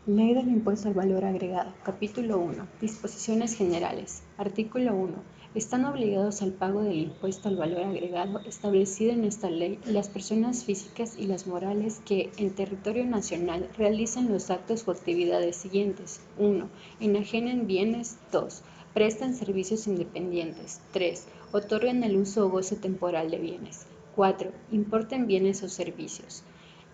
Ley del Impuesto al Valor Agregado. Capítulo 1. Disposiciones generales. Artículo 1. Están obligados al pago del impuesto al valor agregado establecido en esta ley las personas físicas y las morales que en territorio nacional realicen los actos o actividades siguientes. 1. Enajenen bienes. 2. Presten servicios independientes. 3. Otorguen el uso o goce temporal de bienes. 4. Importen bienes o servicios.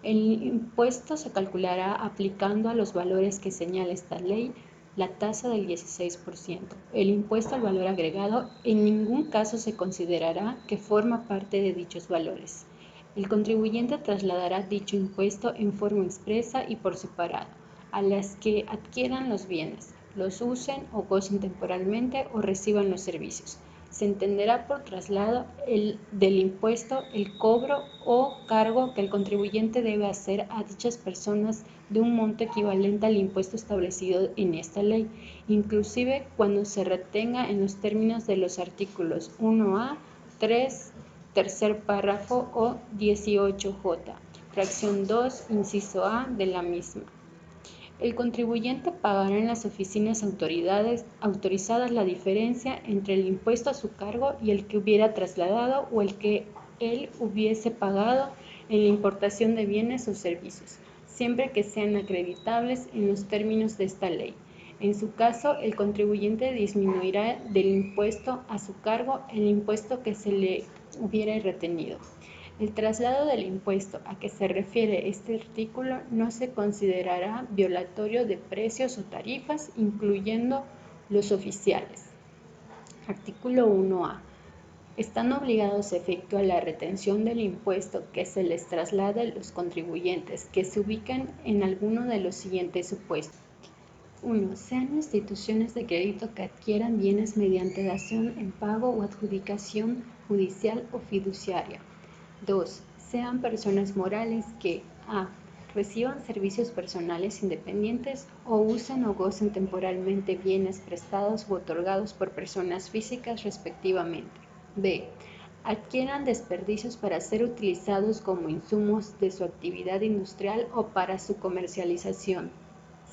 El impuesto se calculará aplicando a los valores que señala esta ley la tasa del 16%. El impuesto al valor agregado en ningún caso se considerará que forma parte de dichos valores. El contribuyente trasladará dicho impuesto en forma expresa y por separado a las que adquieran los bienes, los usen o gocen temporalmente o reciban los servicios. Se entenderá por traslado del impuesto el cobro o cargo que el contribuyente debe hacer a dichas personas de un monto equivalente al impuesto establecido en esta ley, inclusive cuando se retenga en los términos de los artículos 1A, 3, tercer párrafo o 18J, fracción 2, inciso A de la misma. El contribuyente pagará en las oficinas autorizadas la diferencia entre el impuesto a su cargo y el que hubiera trasladado o el que él hubiese pagado en la importación de bienes o servicios, siempre que sean acreditables en los términos de esta ley. En su caso, el contribuyente disminuirá del impuesto a su cargo el impuesto que se le hubiera retenido. El traslado del impuesto a que se refiere este artículo no se considerará violatorio de precios o tarifas, incluyendo los oficiales. Artículo 1A. Están obligados a efectuar la retención del impuesto que se les traslade a los contribuyentes que se ubican en alguno de los siguientes supuestos. 1. Sean instituciones de crédito que adquieran bienes mediante dación en pago o adjudicación judicial o fiduciaria. 2. Sean personas morales que a. Reciban servicios personales independientes o usen o gocen temporalmente bienes prestados u otorgados por personas físicas respectivamente. b. Adquieran desperdicios para ser utilizados como insumos de su actividad industrial o para su comercialización.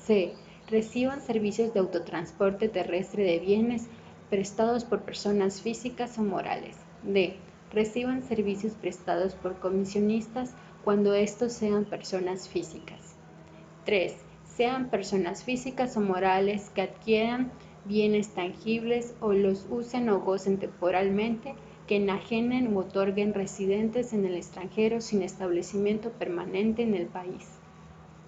c. Reciban servicios de autotransporte terrestre de bienes prestados por personas físicas o morales. d. Reciban servicios prestados por comisionistas cuando estos sean personas físicas. 3. Sean personas físicas o morales que adquieran bienes tangibles o los usen o gocen temporalmente, que enajenen u otorguen residentes en el extranjero sin establecimiento permanente en el país.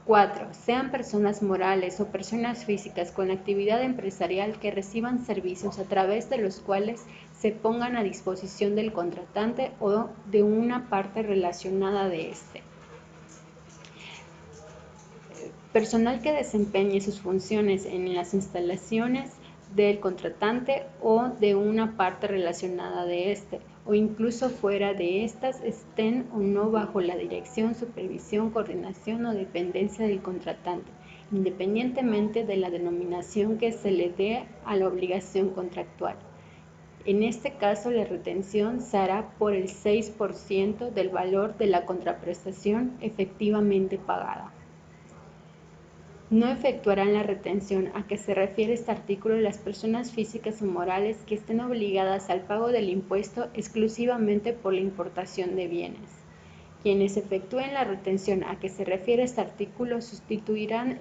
4. Sean personas morales o personas físicas con actividad empresarial que reciban servicios a través de los cuales se pongan a disposición del contratante o de una parte relacionada de éste. Personal que desempeñe sus funciones en las instalaciones del contratante o de una parte relacionada de éste, o incluso fuera de estas, estén o no bajo la dirección, supervisión, coordinación o dependencia del contratante, independientemente de la denominación que se le dé a la obligación contractual. En este caso, la retención se hará por el 6% del valor de la contraprestación efectivamente pagada. No efectuarán la retención a que se refiere este artículo las personas físicas o morales que estén obligadas al pago del impuesto exclusivamente por la importación de bienes. Quienes efectúen la retención a que se refiere este artículo sustituirán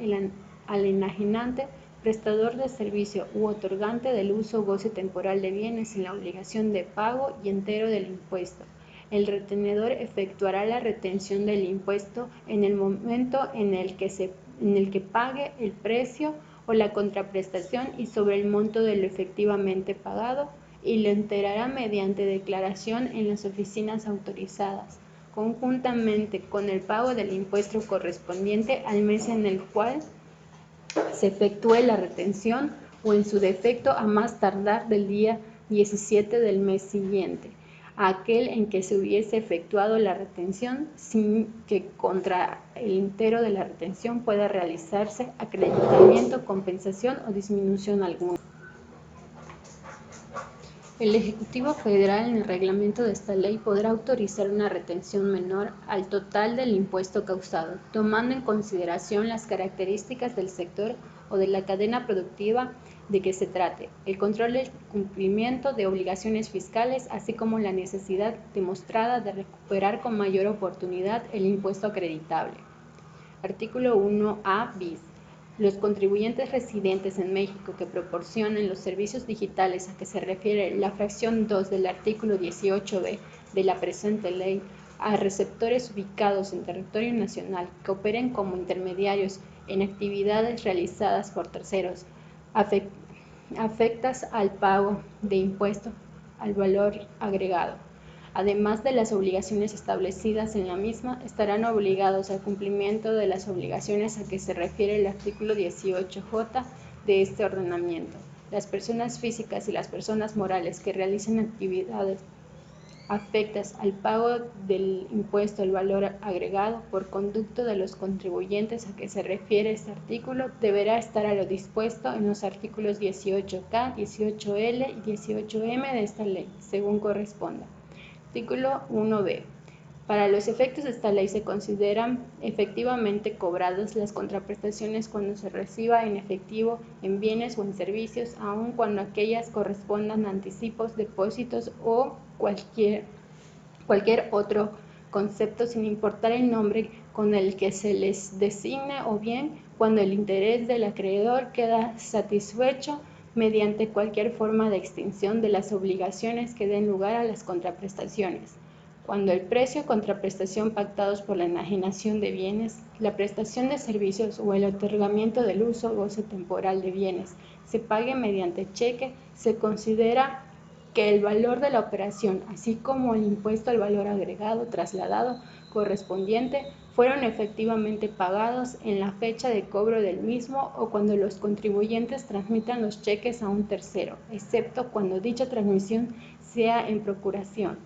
al enajenante, prestador de servicio u otorgante del uso o goce temporal de bienes en la obligación de pago y entero del impuesto. El retenedor efectuará la retención del impuesto en el momento en el que pague el precio o la contraprestación y sobre el monto de lo efectivamente pagado, y lo enterará mediante declaración en las oficinas autorizadas, conjuntamente con el pago del impuesto correspondiente al mes en el cual se efectúe la retención, o en su defecto a más tardar del día 17 del mes siguiente a aquel en que se hubiese efectuado la retención, sin que contra el entero de la retención pueda realizarse acreditamiento, compensación o disminución alguna. El Ejecutivo Federal, en el reglamento de esta ley, podrá autorizar una retención menor al total del impuesto causado, tomando en consideración las características del sector o de la cadena productiva de que se trate, el control del cumplimiento de obligaciones fiscales, así como la necesidad demostrada de recuperar con mayor oportunidad el impuesto acreditable. Artículo 1A bis. Los contribuyentes residentes en México que proporcionen los servicios digitales a que se refiere la fracción 2 del artículo 18b de la presente ley a receptores ubicados en territorio nacional que operen como intermediarios en actividades realizadas por terceros afectas al pago de impuesto al valor agregado. Además de las obligaciones establecidas en la misma, estarán obligados al cumplimiento de las obligaciones a que se refiere el artículo 18J de este ordenamiento. Las personas físicas y las personas morales que realicen actividades afectas al pago del impuesto al valor agregado por conducto de los contribuyentes a que se refiere este artículo deberá estar a lo dispuesto en los artículos 18K, 18L y 18M de esta ley, según corresponda. Artículo 1b. Para los efectos de esta ley se consideran efectivamente cobradas las contraprestaciones cuando se reciba en efectivo, en bienes o en servicios, aun cuando aquellas correspondan a anticipos, depósitos o cualquier otro concepto, sin importar el nombre con el que se les designe, o bien cuando el interés del acreedor queda satisfecho mediante cualquier forma de extinción de las obligaciones que den lugar a las contraprestaciones. Cuando el precio o contraprestación pactados por la enajenación de bienes, la prestación de servicios o el otorgamiento del uso o goce temporal de bienes se pague mediante cheque, se considera que el valor de la operación, así como el impuesto al valor agregado trasladado correspondiente, fueron efectivamente pagados en la fecha de cobro del mismo o cuando los contribuyentes transmitan los cheques a un tercero, excepto cuando dicha transmisión sea en procuración.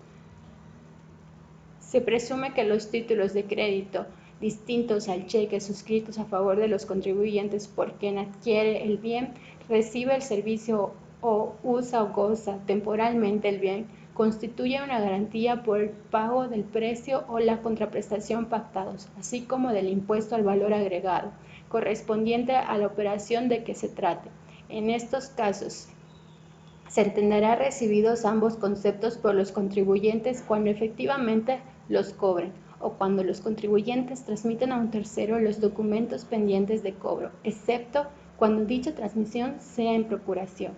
Se presume que los títulos de crédito distintos al cheque suscritos a favor de los contribuyentes por quien adquiere el bien, recibe el servicio o usa o goza temporalmente el bien, constituye una garantía por el pago del precio o la contraprestación pactados, así como del impuesto al valor agregado, correspondiente a la operación de que se trate. En estos casos, se entenderá recibidos ambos conceptos por los contribuyentes cuando efectivamente los cobren o cuando los contribuyentes transmiten a un tercero los documentos pendientes de cobro, excepto cuando dicha transmisión sea en procuración.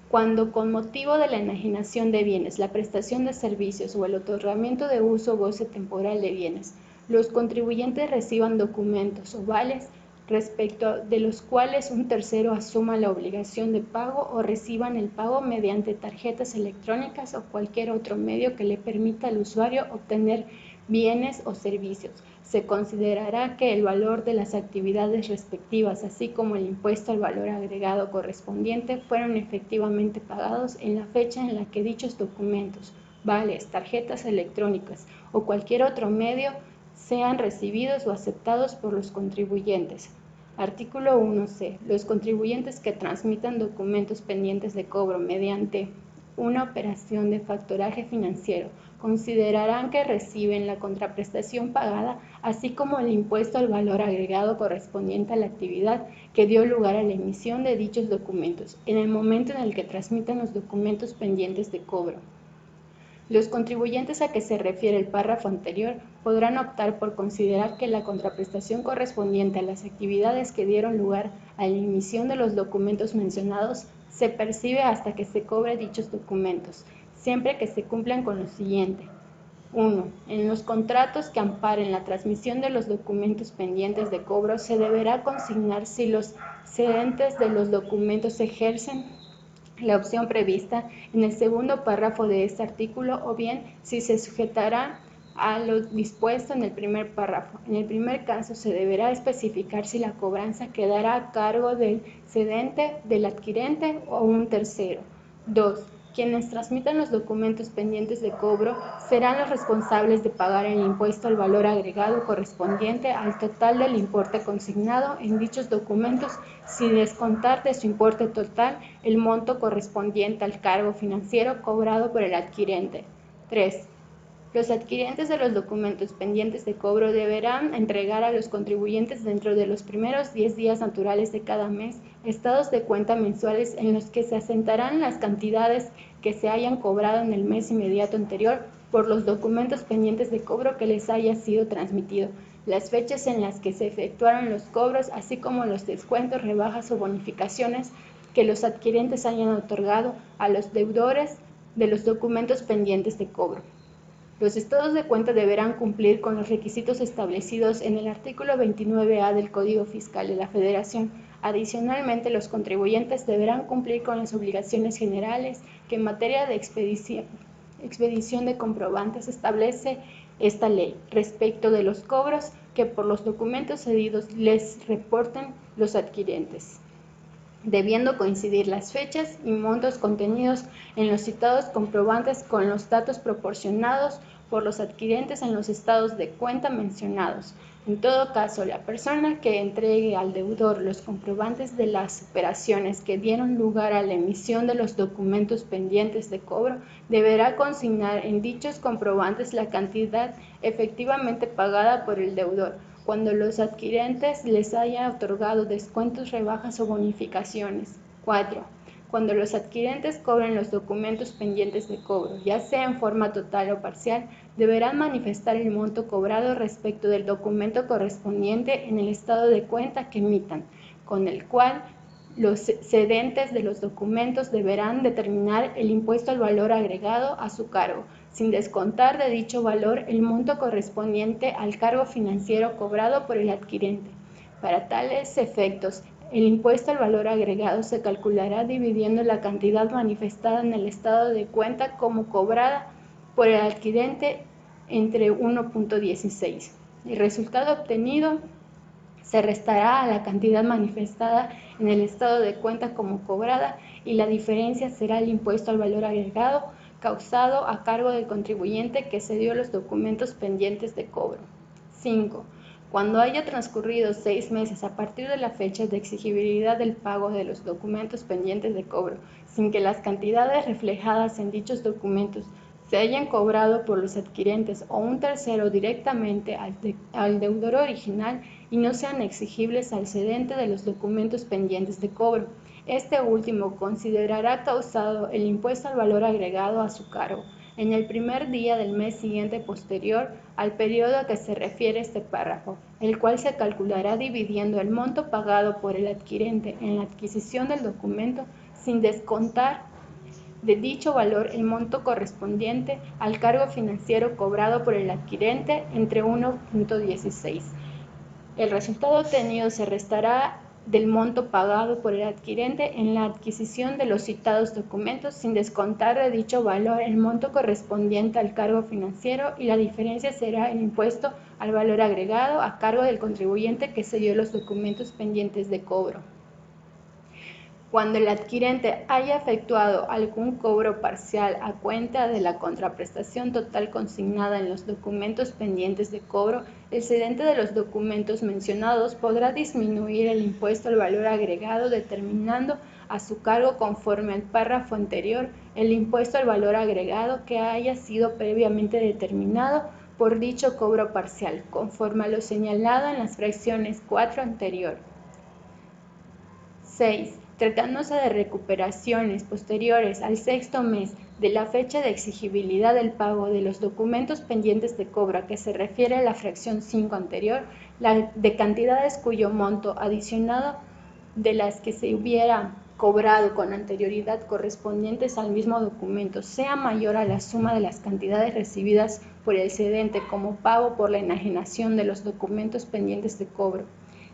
Cuando con motivo de la enajenación de bienes, la prestación de servicios o el otorgamiento de uso o goce temporal de bienes, los contribuyentes reciban documentos o vales respecto de los cuales un tercero asuma la obligación de pago o reciban el pago mediante tarjetas electrónicas o cualquier otro medio que le permita al usuario obtener bienes o servicios. Se considerará que el valor de las actividades respectivas, así como el impuesto al valor agregado correspondiente, fueron efectivamente pagados en la fecha en la que dichos documentos, vales, tarjetas electrónicas o cualquier otro medio sean recibidos o aceptados por los contribuyentes. Artículo 1c. Los contribuyentes que transmitan documentos pendientes de cobro mediante una operación de factoraje financiero considerarán que reciben la contraprestación pagada, así como el impuesto al valor agregado correspondiente a la actividad que dio lugar a la emisión de dichos documentos, en el momento en el que transmitan los documentos pendientes de cobro. Los contribuyentes a que se refiere el párrafo anterior podrán optar por considerar que la contraprestación correspondiente a las actividades que dieron lugar a la emisión de los documentos mencionados se percibe hasta que se cobre dichos documentos, siempre que se cumplan con lo siguiente. 1. En los contratos que amparen la transmisión de los documentos pendientes de cobro se deberá consignar si los cedentes de los documentos ejercen la opción prevista en el segundo párrafo de este artículo o bien si se sujetará a lo dispuesto en el primer párrafo. En el primer caso se deberá especificar si la cobranza quedará a cargo del cedente, del adquirente o un tercero. 2. Quienes transmitan los documentos pendientes de cobro serán los responsables de pagar el impuesto al valor agregado correspondiente al total del importe consignado en dichos documentos, sin descontar de su importe total el monto correspondiente al cargo financiero cobrado por el adquirente. 3. Los adquirentes de los documentos pendientes de cobro deberán entregar a los contribuyentes dentro de los primeros 10 días naturales de cada mes estados de cuenta mensuales en los que se asentarán las cantidades que se hayan cobrado en el mes inmediato anterior por los documentos pendientes de cobro que les haya sido transmitido, las fechas en las que se efectuaron los cobros, así como los descuentos, rebajas o bonificaciones que los adquirentes hayan otorgado a los deudores de los documentos pendientes de cobro. Los estados de cuenta deberán cumplir con los requisitos establecidos en el artículo 29A del Código Fiscal de la Federación. Adicionalmente, los contribuyentes deberán cumplir con las obligaciones generales que en materia de expedición de comprobantes establece esta ley respecto de los cobros que por los documentos cedidos les reporten los adquirentes, debiendo coincidir las fechas y montos contenidos en los citados comprobantes con los datos proporcionados por los adquirentes en los estados de cuenta mencionados. En todo caso, la persona que entregue al deudor los comprobantes de las operaciones que dieron lugar a la emisión de los documentos pendientes de cobro deberá consignar en dichos comprobantes la cantidad efectivamente pagada por el deudor, cuando los adquirentes les haya otorgado descuentos, rebajas o bonificaciones. 4. Cuando los adquirentes cobren los documentos pendientes de cobro, ya sea en forma total o parcial, deberán manifestar el monto cobrado respecto del documento correspondiente en el estado de cuenta que emitan, con el cual los cedentes de los documentos deberán determinar el impuesto al valor agregado a su cargo, sin descontar de dicho valor el monto correspondiente al cargo financiero cobrado por el adquirente. Para tales efectos, el impuesto al valor agregado se calculará dividiendo la cantidad manifestada en el estado de cuenta como cobrada por el adquirente entre 1.16. El resultado obtenido se restará a la cantidad manifestada en el estado de cuenta como cobrada y la diferencia será el impuesto al valor agregado causado a cargo del contribuyente que cedió los documentos pendientes de cobro. 5. Cuando haya transcurrido 6 meses a partir de la fecha de exigibilidad del pago de los documentos pendientes de cobro, sin que las cantidades reflejadas en dichos documentos se hayan cobrado por los adquirentes o un tercero directamente al deudor original y no sean exigibles al cedente de los documentos pendientes de cobro, este último considerará causado el impuesto al valor agregado a su cargo en el primer día del mes siguiente posterior al periodo a que se refiere este párrafo, el cual se calculará dividiendo el monto pagado por el adquirente en la adquisición del documento sin descontar de dicho valor el monto correspondiente al cargo financiero cobrado por el adquirente entre 1.16. El resultado obtenido se restará del monto pagado por el adquirente en la adquisición de los citados documentos sin descontar de dicho valor el monto correspondiente al cargo financiero y la diferencia será el impuesto al valor agregado a cargo del contribuyente que cedió los documentos pendientes de cobro. Cuando el adquirente haya efectuado algún cobro parcial a cuenta de la contraprestación total consignada en los documentos pendientes de cobro, el cedente de los documentos mencionados podrá disminuir el impuesto al valor agregado determinando a su cargo conforme al párrafo anterior el impuesto al valor agregado que haya sido previamente determinado por dicho cobro parcial, conforme a lo señalado en las fracciones 4 anterior. 6. Tratándose de recuperaciones posteriores al 6º mes de la fecha de exigibilidad del pago de los documentos pendientes de cobro a que se refiere a la fracción 5 anterior, de cantidades cuyo monto adicionado de las que se hubiera cobrado con anterioridad correspondientes al mismo documento sea mayor a la suma de las cantidades recibidas por el cedente como pago por la enajenación de los documentos pendientes de cobro,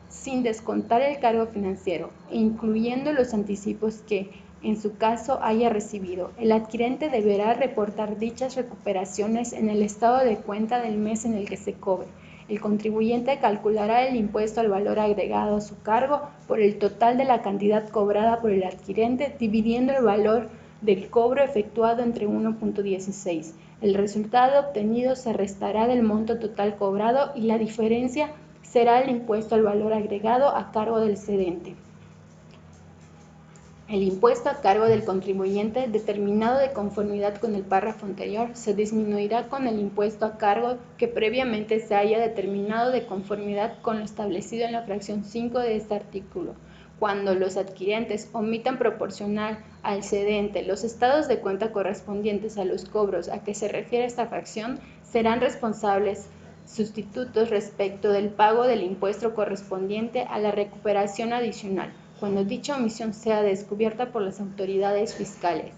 sin descontar el cargo financiero, incluyendo los anticipos que, en su caso, haya recibido. El adquirente deberá reportar dichas recuperaciones en el estado de cuenta del mes en el que se cobre. El contribuyente calculará el impuesto al valor agregado a su cargo por el total de la cantidad cobrada por el adquirente, dividiendo el valor del cobro efectuado entre 1.16. El resultado obtenido se restará del monto total cobrado y la diferencia será el impuesto al valor agregado a cargo del cedente. El impuesto a cargo del contribuyente determinado de conformidad con el párrafo anterior se disminuirá con el impuesto a cargo que previamente se haya determinado de conformidad con lo establecido en la fracción 5 de este artículo. Cuando los adquirentes omitan proporcionar al cedente los estados de cuenta correspondientes a los cobros a que se refiere esta fracción, serán responsables sustitutos respecto del pago del impuesto correspondiente a la recuperación adicional, cuando dicha omisión sea descubierta por las autoridades fiscales.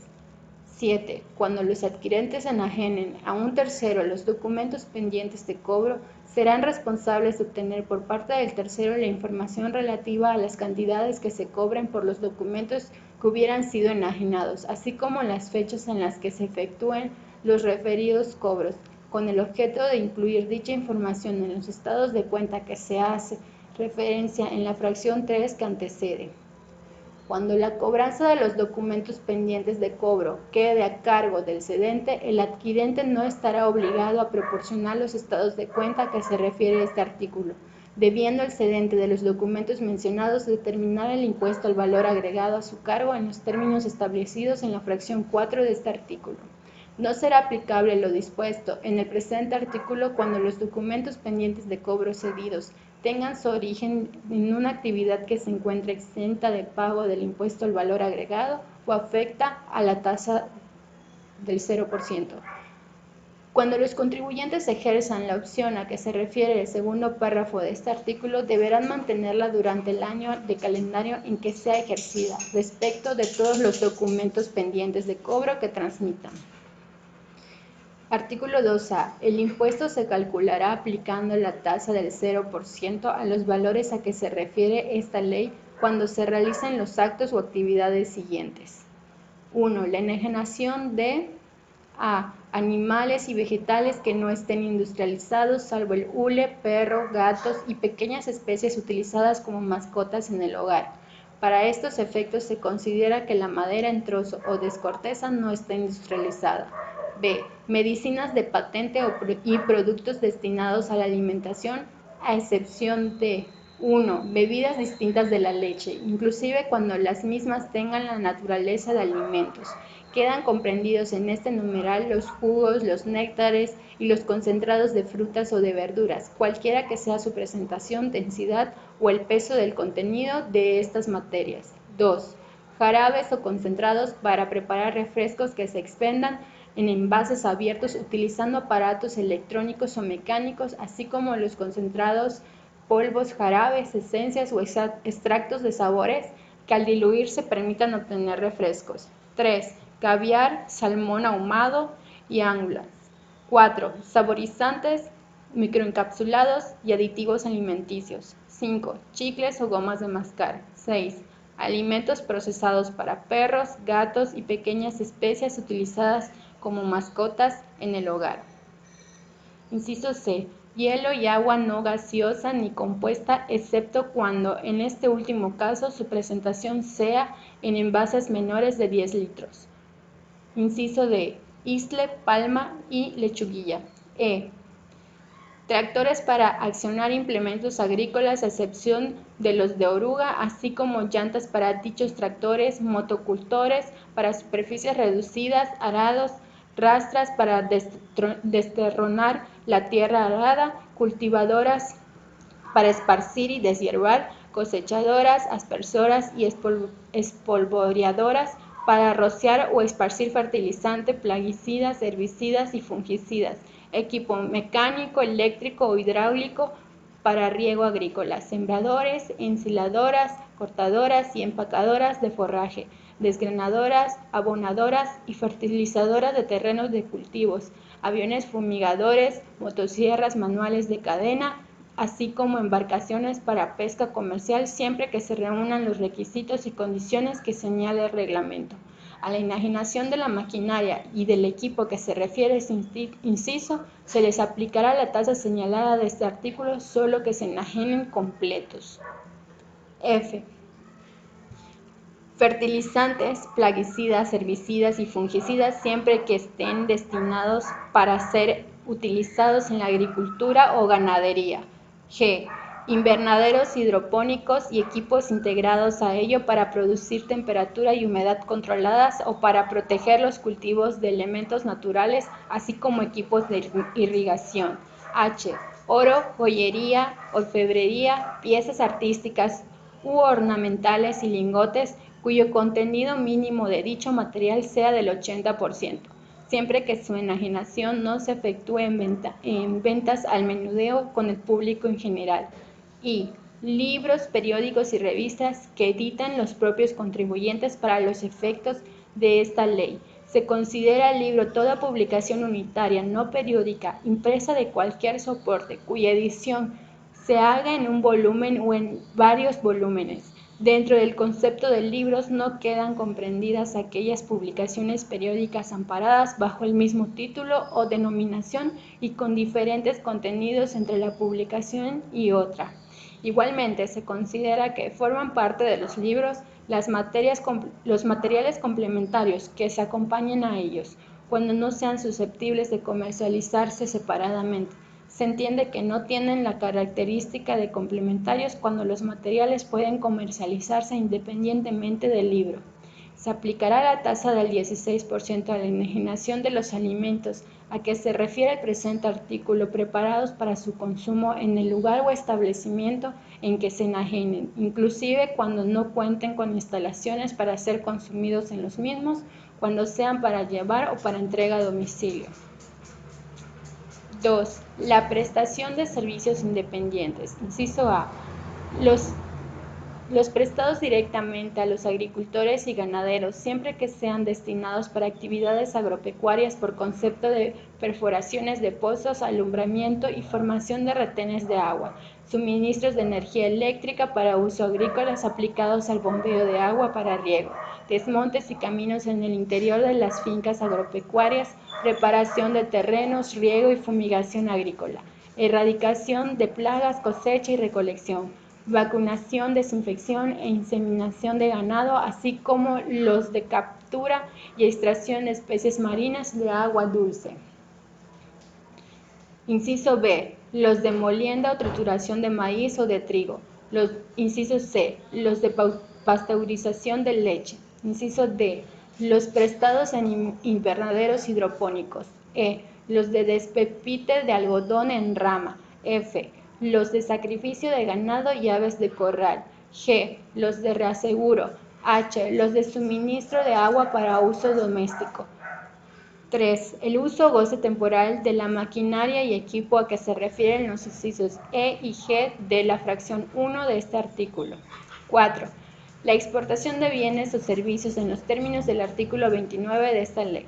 7. Cuando los adquirentes enajenen a un tercero los documentos pendientes de cobro, serán responsables de obtener por parte del tercero la información relativa a las cantidades que se cobren por los documentos que hubieran sido enajenados, así como las fechas en las que se efectúen los referidos cobros, con el objeto de incluir dicha información en los estados de cuenta que se hace referencia en la fracción 3 que antecede. Cuando la cobranza de los documentos pendientes de cobro quede a cargo del cedente, el adquirente no estará obligado a proporcionar los estados de cuenta a que se refiere este artículo, debiendo el cedente de los documentos mencionados determinar el impuesto al valor agregado a su cargo en los términos establecidos en la fracción 4 de este artículo. No será aplicable lo dispuesto en el presente artículo cuando los documentos pendientes de cobro cedidos tengan su origen en una actividad que se encuentre exenta de pago del impuesto al valor agregado o afecta a la tasa del 0%. Cuando los contribuyentes ejerzan la opción a que se refiere el segundo párrafo de este artículo, deberán mantenerla durante el año de calendario en que sea ejercida, respecto de todos los documentos pendientes de cobro que transmitan. Artículo 2A. El impuesto se calculará aplicando la tasa del 0% a los valores a que se refiere esta ley cuando se realicen los actos o actividades siguientes. 1. La enajenación de a. Animales y vegetales que no estén industrializados, salvo el hule, perro, gatos y pequeñas especies utilizadas como mascotas en el hogar. Para estos efectos se considera que la madera en trozo o descorteza no está industrializada. B. Medicinas de patente y productos destinados a la alimentación, a excepción de 1. Bebidas distintas de la leche, inclusive cuando las mismas tengan la naturaleza de alimentos. Quedan comprendidos en este numeral los jugos, los néctares y los concentrados de frutas o de verduras, cualquiera que sea su presentación, densidad o el peso del contenido de estas materias. 2. Jarabes o concentrados para preparar refrescos que se expendan en envases abiertos utilizando aparatos electrónicos o mecánicos, así como los concentrados, polvos, jarabes, esencias o extractos de sabores que al diluirse permitan obtener refrescos. 3. Caviar, salmón ahumado y angulas. 4. Saborizantes, microencapsulados y aditivos alimenticios. 5. Chicles o gomas de mascar. 6. Alimentos procesados para perros, gatos y pequeñas especies utilizadas como mascotas en el hogar. Inciso C. Hielo y agua no gaseosa ni compuesta, excepto cuando, en este último caso, su presentación sea en envases menores de 10 litros. Inciso D. Isle, palma y lechuguilla. E. Tractores para accionar implementos agrícolas, a excepción de los de oruga, así como llantas para dichos tractores, motocultores para superficies reducidas, arados, rastras para desterronar la tierra arada, cultivadoras para esparcir y deshiervar, cosechadoras, aspersoras y espolvoreadoras para rociar o esparcir fertilizante, plaguicidas, herbicidas y fungicidas, equipo mecánico, eléctrico o hidráulico para riego agrícola, sembradores, ensiladoras, cortadoras y empacadoras de forraje, desgranadoras, abonadoras y fertilizadoras de terrenos de cultivos, aviones fumigadores, motosierras manuales de cadena, así como embarcaciones para pesca comercial, siempre que se reúnan los requisitos y condiciones que señale el reglamento. A la enajenación de la maquinaria y del equipo que se refiere ese inciso, se les aplicará la tasa señalada de este artículo, solo que se enajenen completos. F. Fertilizantes, plaguicidas, herbicidas y fungicidas siempre que estén destinados para ser utilizados en la agricultura o ganadería. G. Invernaderos hidropónicos y equipos integrados a ello para producir temperatura y humedad controladas o para proteger los cultivos de elementos naturales, así como equipos de irrigación. H. Oro, joyería, orfebrería, piezas artísticas u ornamentales y lingotes cuyo contenido mínimo de dicho material sea del 80%, siempre que su enajenación no se efectúe en ventas al menudeo con el público en general. Y libros, periódicos y revistas que editan los propios contribuyentes para los efectos de esta ley. Se considera libro toda publicación unitaria, no periódica, impresa de cualquier soporte, cuya edición se haga en un volumen o en varios volúmenes. Dentro del concepto de libros no quedan comprendidas aquellas publicaciones periódicas amparadas bajo el mismo título o denominación y con diferentes contenidos entre la publicación y otra. Igualmente, se considera que forman parte de los libros los materiales complementarios que se acompañen a ellos, cuando no sean susceptibles de comercializarse separadamente. Se entiende que no tienen la característica de complementarios cuando los materiales pueden comercializarse independientemente del libro. Se aplicará la tasa del 16% a la enajenación de los alimentos a que se refiere el presente artículo preparados para su consumo en el lugar o establecimiento en que se enajenen, inclusive cuando no cuenten con instalaciones para ser consumidos en los mismos, cuando sean para llevar o para entrega a domicilio. 2. La prestación de servicios independientes. Inciso A. Los prestados directamente a los agricultores y ganaderos, siempre que sean destinados para actividades agropecuarias por concepto de perforaciones de pozos, alumbramiento y formación de retenes de agua, suministros de energía eléctrica para uso agrícola aplicados al bombeo de agua para riego, desmontes y caminos en el interior de las fincas agropecuarias, preparación de terrenos, riego y fumigación agrícola, erradicación de plagas, cosecha y recolección, vacunación, desinfección e inseminación de ganado, así como los de captura y extracción de especies marinas de agua dulce. Inciso B. Los de molienda o trituración de maíz o de trigo. Inciso C. Los de pasteurización de leche. Inciso D. Los prestados en invernaderos hidropónicos. E. Los de despepite de algodón en rama. F. Los de sacrificio de ganado y aves de corral. G. Los de reaseguro. H. Los de suministro de agua para uso doméstico. 3. El uso o goce temporal de la maquinaria y equipo a que se refieren los incisos E y G de la fracción 1 de este artículo. 4. La exportación de bienes o servicios en los términos del artículo 29 de esta ley.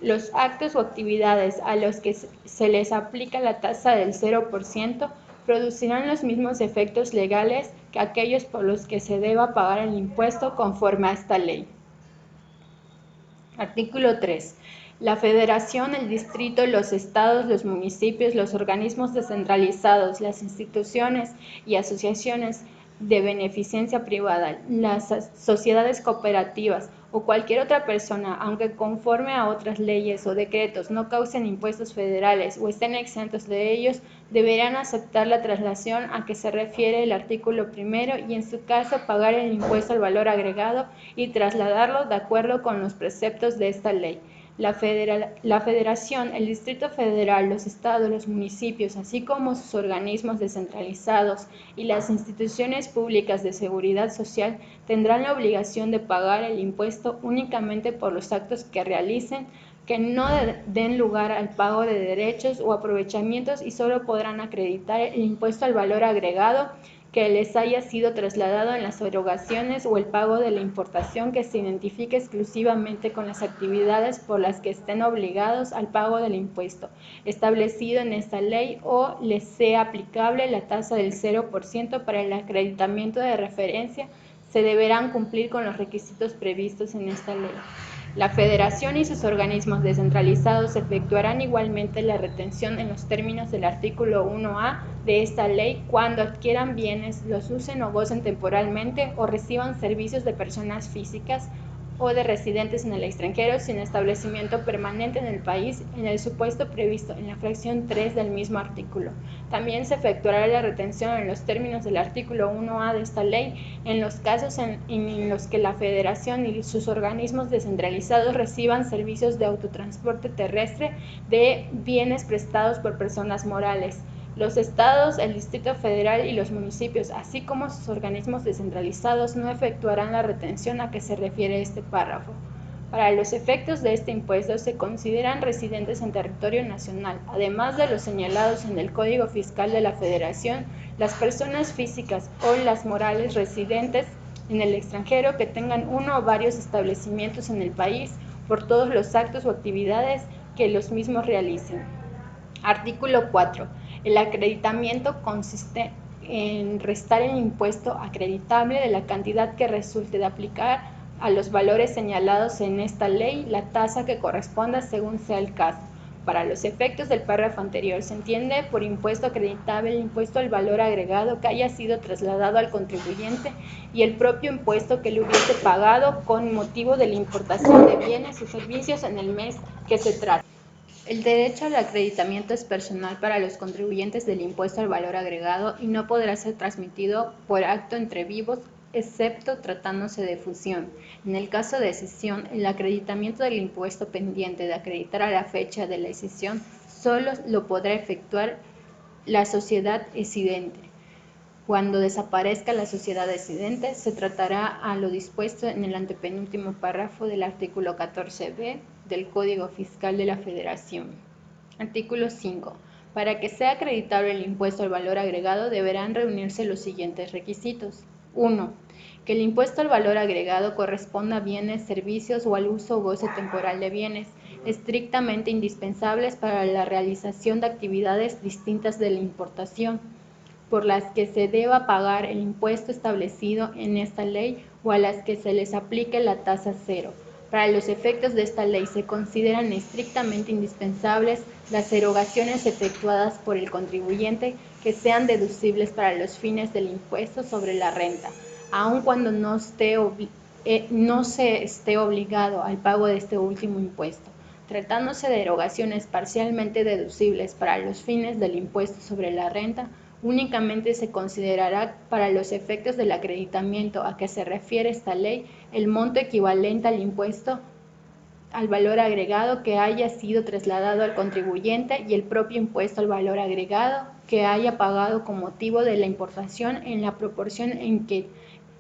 Los actos o actividades a los que se les aplica la tasa del 0% producirán los mismos efectos legales que aquellos por los que se deba pagar el impuesto conforme a esta ley. Artículo 3. La Federación, el Distrito, los Estados, los municipios, los organismos descentralizados, las instituciones y asociaciones de beneficencia privada, las sociedades cooperativas o cualquier otra persona, aunque conforme a otras leyes o decretos no causen impuestos federales o estén exentos de ellos, deberán aceptar la traslación a que se refiere el artículo primero y en su caso pagar el impuesto al valor agregado y trasladarlo de acuerdo con los preceptos de esta ley. La Federación, el Distrito Federal, los estados, los municipios, así como sus organismos descentralizados y las instituciones públicas de seguridad social tendrán la obligación de pagar el impuesto únicamente por los actos que realicen que no den lugar al pago de derechos o aprovechamientos y solo podrán acreditar el impuesto al valor agregado que les haya sido trasladado en las erogaciones o el pago de la importación que se identifique exclusivamente con las actividades por las que estén obligados al pago del impuesto establecido en esta ley o les sea aplicable la tasa del 0% para el acreditamiento de referencia, se deberán cumplir con los requisitos previstos en esta ley. La Federación y sus organismos descentralizados efectuarán igualmente la retención en los términos del artículo 1A de esta ley cuando adquieran bienes, los usen o gocen temporalmente o reciban servicios de personas físicas o de residentes en el extranjero sin establecimiento permanente en el país en el supuesto previsto en la fracción 3 del mismo artículo. También se efectuará la retención en los términos del artículo 1A de esta ley en los casos en los que la Federación y sus organismos descentralizados reciban servicios de autotransporte terrestre de bienes prestados por personas morales. Los estados, el Distrito Federal y los municipios, así como sus organismos descentralizados, no efectuarán la retención a que se refiere este párrafo. Para los efectos de este impuesto se consideran residentes en territorio nacional, además de los señalados en el Código Fiscal de la Federación, las personas físicas o las morales residentes en el extranjero que tengan uno o varios establecimientos en el país por todos los actos o actividades que los mismos realicen. Artículo 4. El acreditamiento consiste en restar el impuesto acreditable de la cantidad que resulte de aplicar a los valores señalados en esta ley la tasa que corresponda según sea el caso. Para los efectos del párrafo anterior se entiende por impuesto acreditable el impuesto al valor agregado que haya sido trasladado al contribuyente y el propio impuesto que le hubiese pagado con motivo de la importación de bienes o servicios en el mes que se trate. El derecho al acreditamiento es personal para los contribuyentes del impuesto al valor agregado y no podrá ser transmitido por acto entre vivos, excepto tratándose de fusión. En el caso de escisión, el acreditamiento del impuesto pendiente de acreditar a la fecha de la escisión solo lo podrá efectuar la sociedad escidente. Cuando desaparezca la sociedad escidente, se tratará a lo dispuesto en el antepenúltimo párrafo del artículo 14b del Código Fiscal de la Federación. Artículo 5. Para que sea acreditable el impuesto al valor agregado deberán reunirse los siguientes requisitos. 1. Que el impuesto al valor agregado corresponda a bienes, servicios o al uso o goce temporal de bienes, estrictamente indispensables para la realización de actividades distintas de la importación, por las que se deba pagar el impuesto establecido en esta ley o a las que se les aplique la tasa cero. Para los efectos de esta ley se consideran estrictamente indispensables las erogaciones efectuadas por el contribuyente que sean deducibles para los fines del impuesto sobre la renta, aun cuando no se esté obligado al pago de este último impuesto. Tratándose de erogaciones parcialmente deducibles para los fines del impuesto sobre la renta, únicamente se considerará para los efectos del acreditamiento a que se refiere esta ley el monto equivalente al impuesto al valor agregado que haya sido trasladado al contribuyente y el propio impuesto al valor agregado que haya pagado con motivo de la importación en la proporción en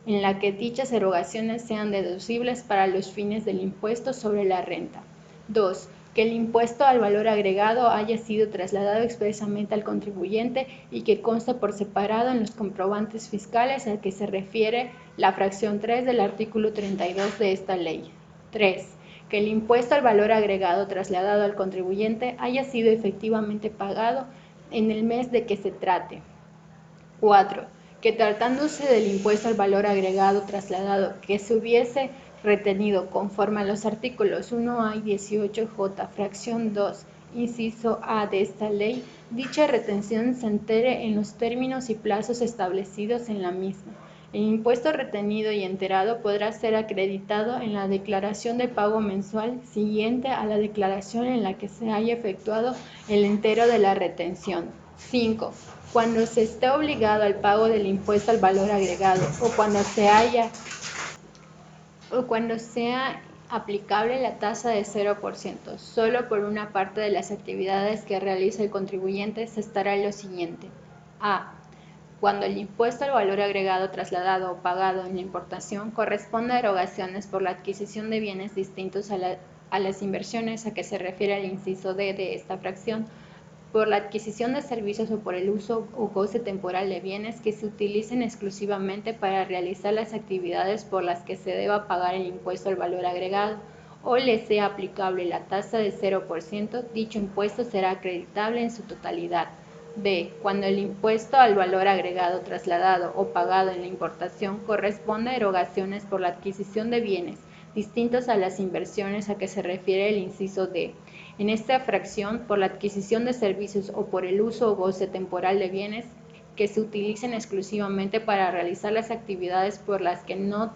la que dichas erogaciones sean deducibles para los fines del impuesto sobre la renta. 2. Que el impuesto al valor agregado haya sido trasladado expresamente al contribuyente y que consta por separado en los comprobantes fiscales al que se refiere la fracción 3 del artículo 32 de esta ley. 3. Que el impuesto al valor agregado trasladado al contribuyente haya sido efectivamente pagado en el mes de que se trate. 4. Que tratándose del impuesto al valor agregado trasladado que se hubiese retenido conforme a los artículos 1A y 18J, fracción 2, inciso A de esta ley, dicha retención se entere en los términos y plazos establecidos en la misma. El impuesto retenido y enterado podrá ser acreditado en la declaración de pago mensual siguiente a la declaración en la que se haya efectuado el entero de la retención. 5. Cuando se esté obligado al pago del impuesto al valor agregado o cuando sea aplicable la tasa de 0%, solo por una parte de las actividades que realiza el contribuyente se estará en lo siguiente. A. Cuando el impuesto al valor agregado trasladado o pagado en la importación corresponde a erogaciones por la adquisición de bienes distintos a las inversiones a que se refiere el inciso D de esta fracción, por la adquisición de servicios o por el uso o goce temporal de bienes que se utilicen exclusivamente para realizar las actividades por las que se deba pagar el impuesto al valor agregado o le sea aplicable la tasa de 0%, dicho impuesto será acreditable en su totalidad. B. Cuando el impuesto al valor agregado trasladado o pagado en la importación corresponde a erogaciones por la adquisición de bienes, distintos a las inversiones a que se refiere el inciso D. En esta fracción, por la adquisición de servicios o por el uso o goce temporal de bienes que se utilicen exclusivamente para realizar las actividades por las que no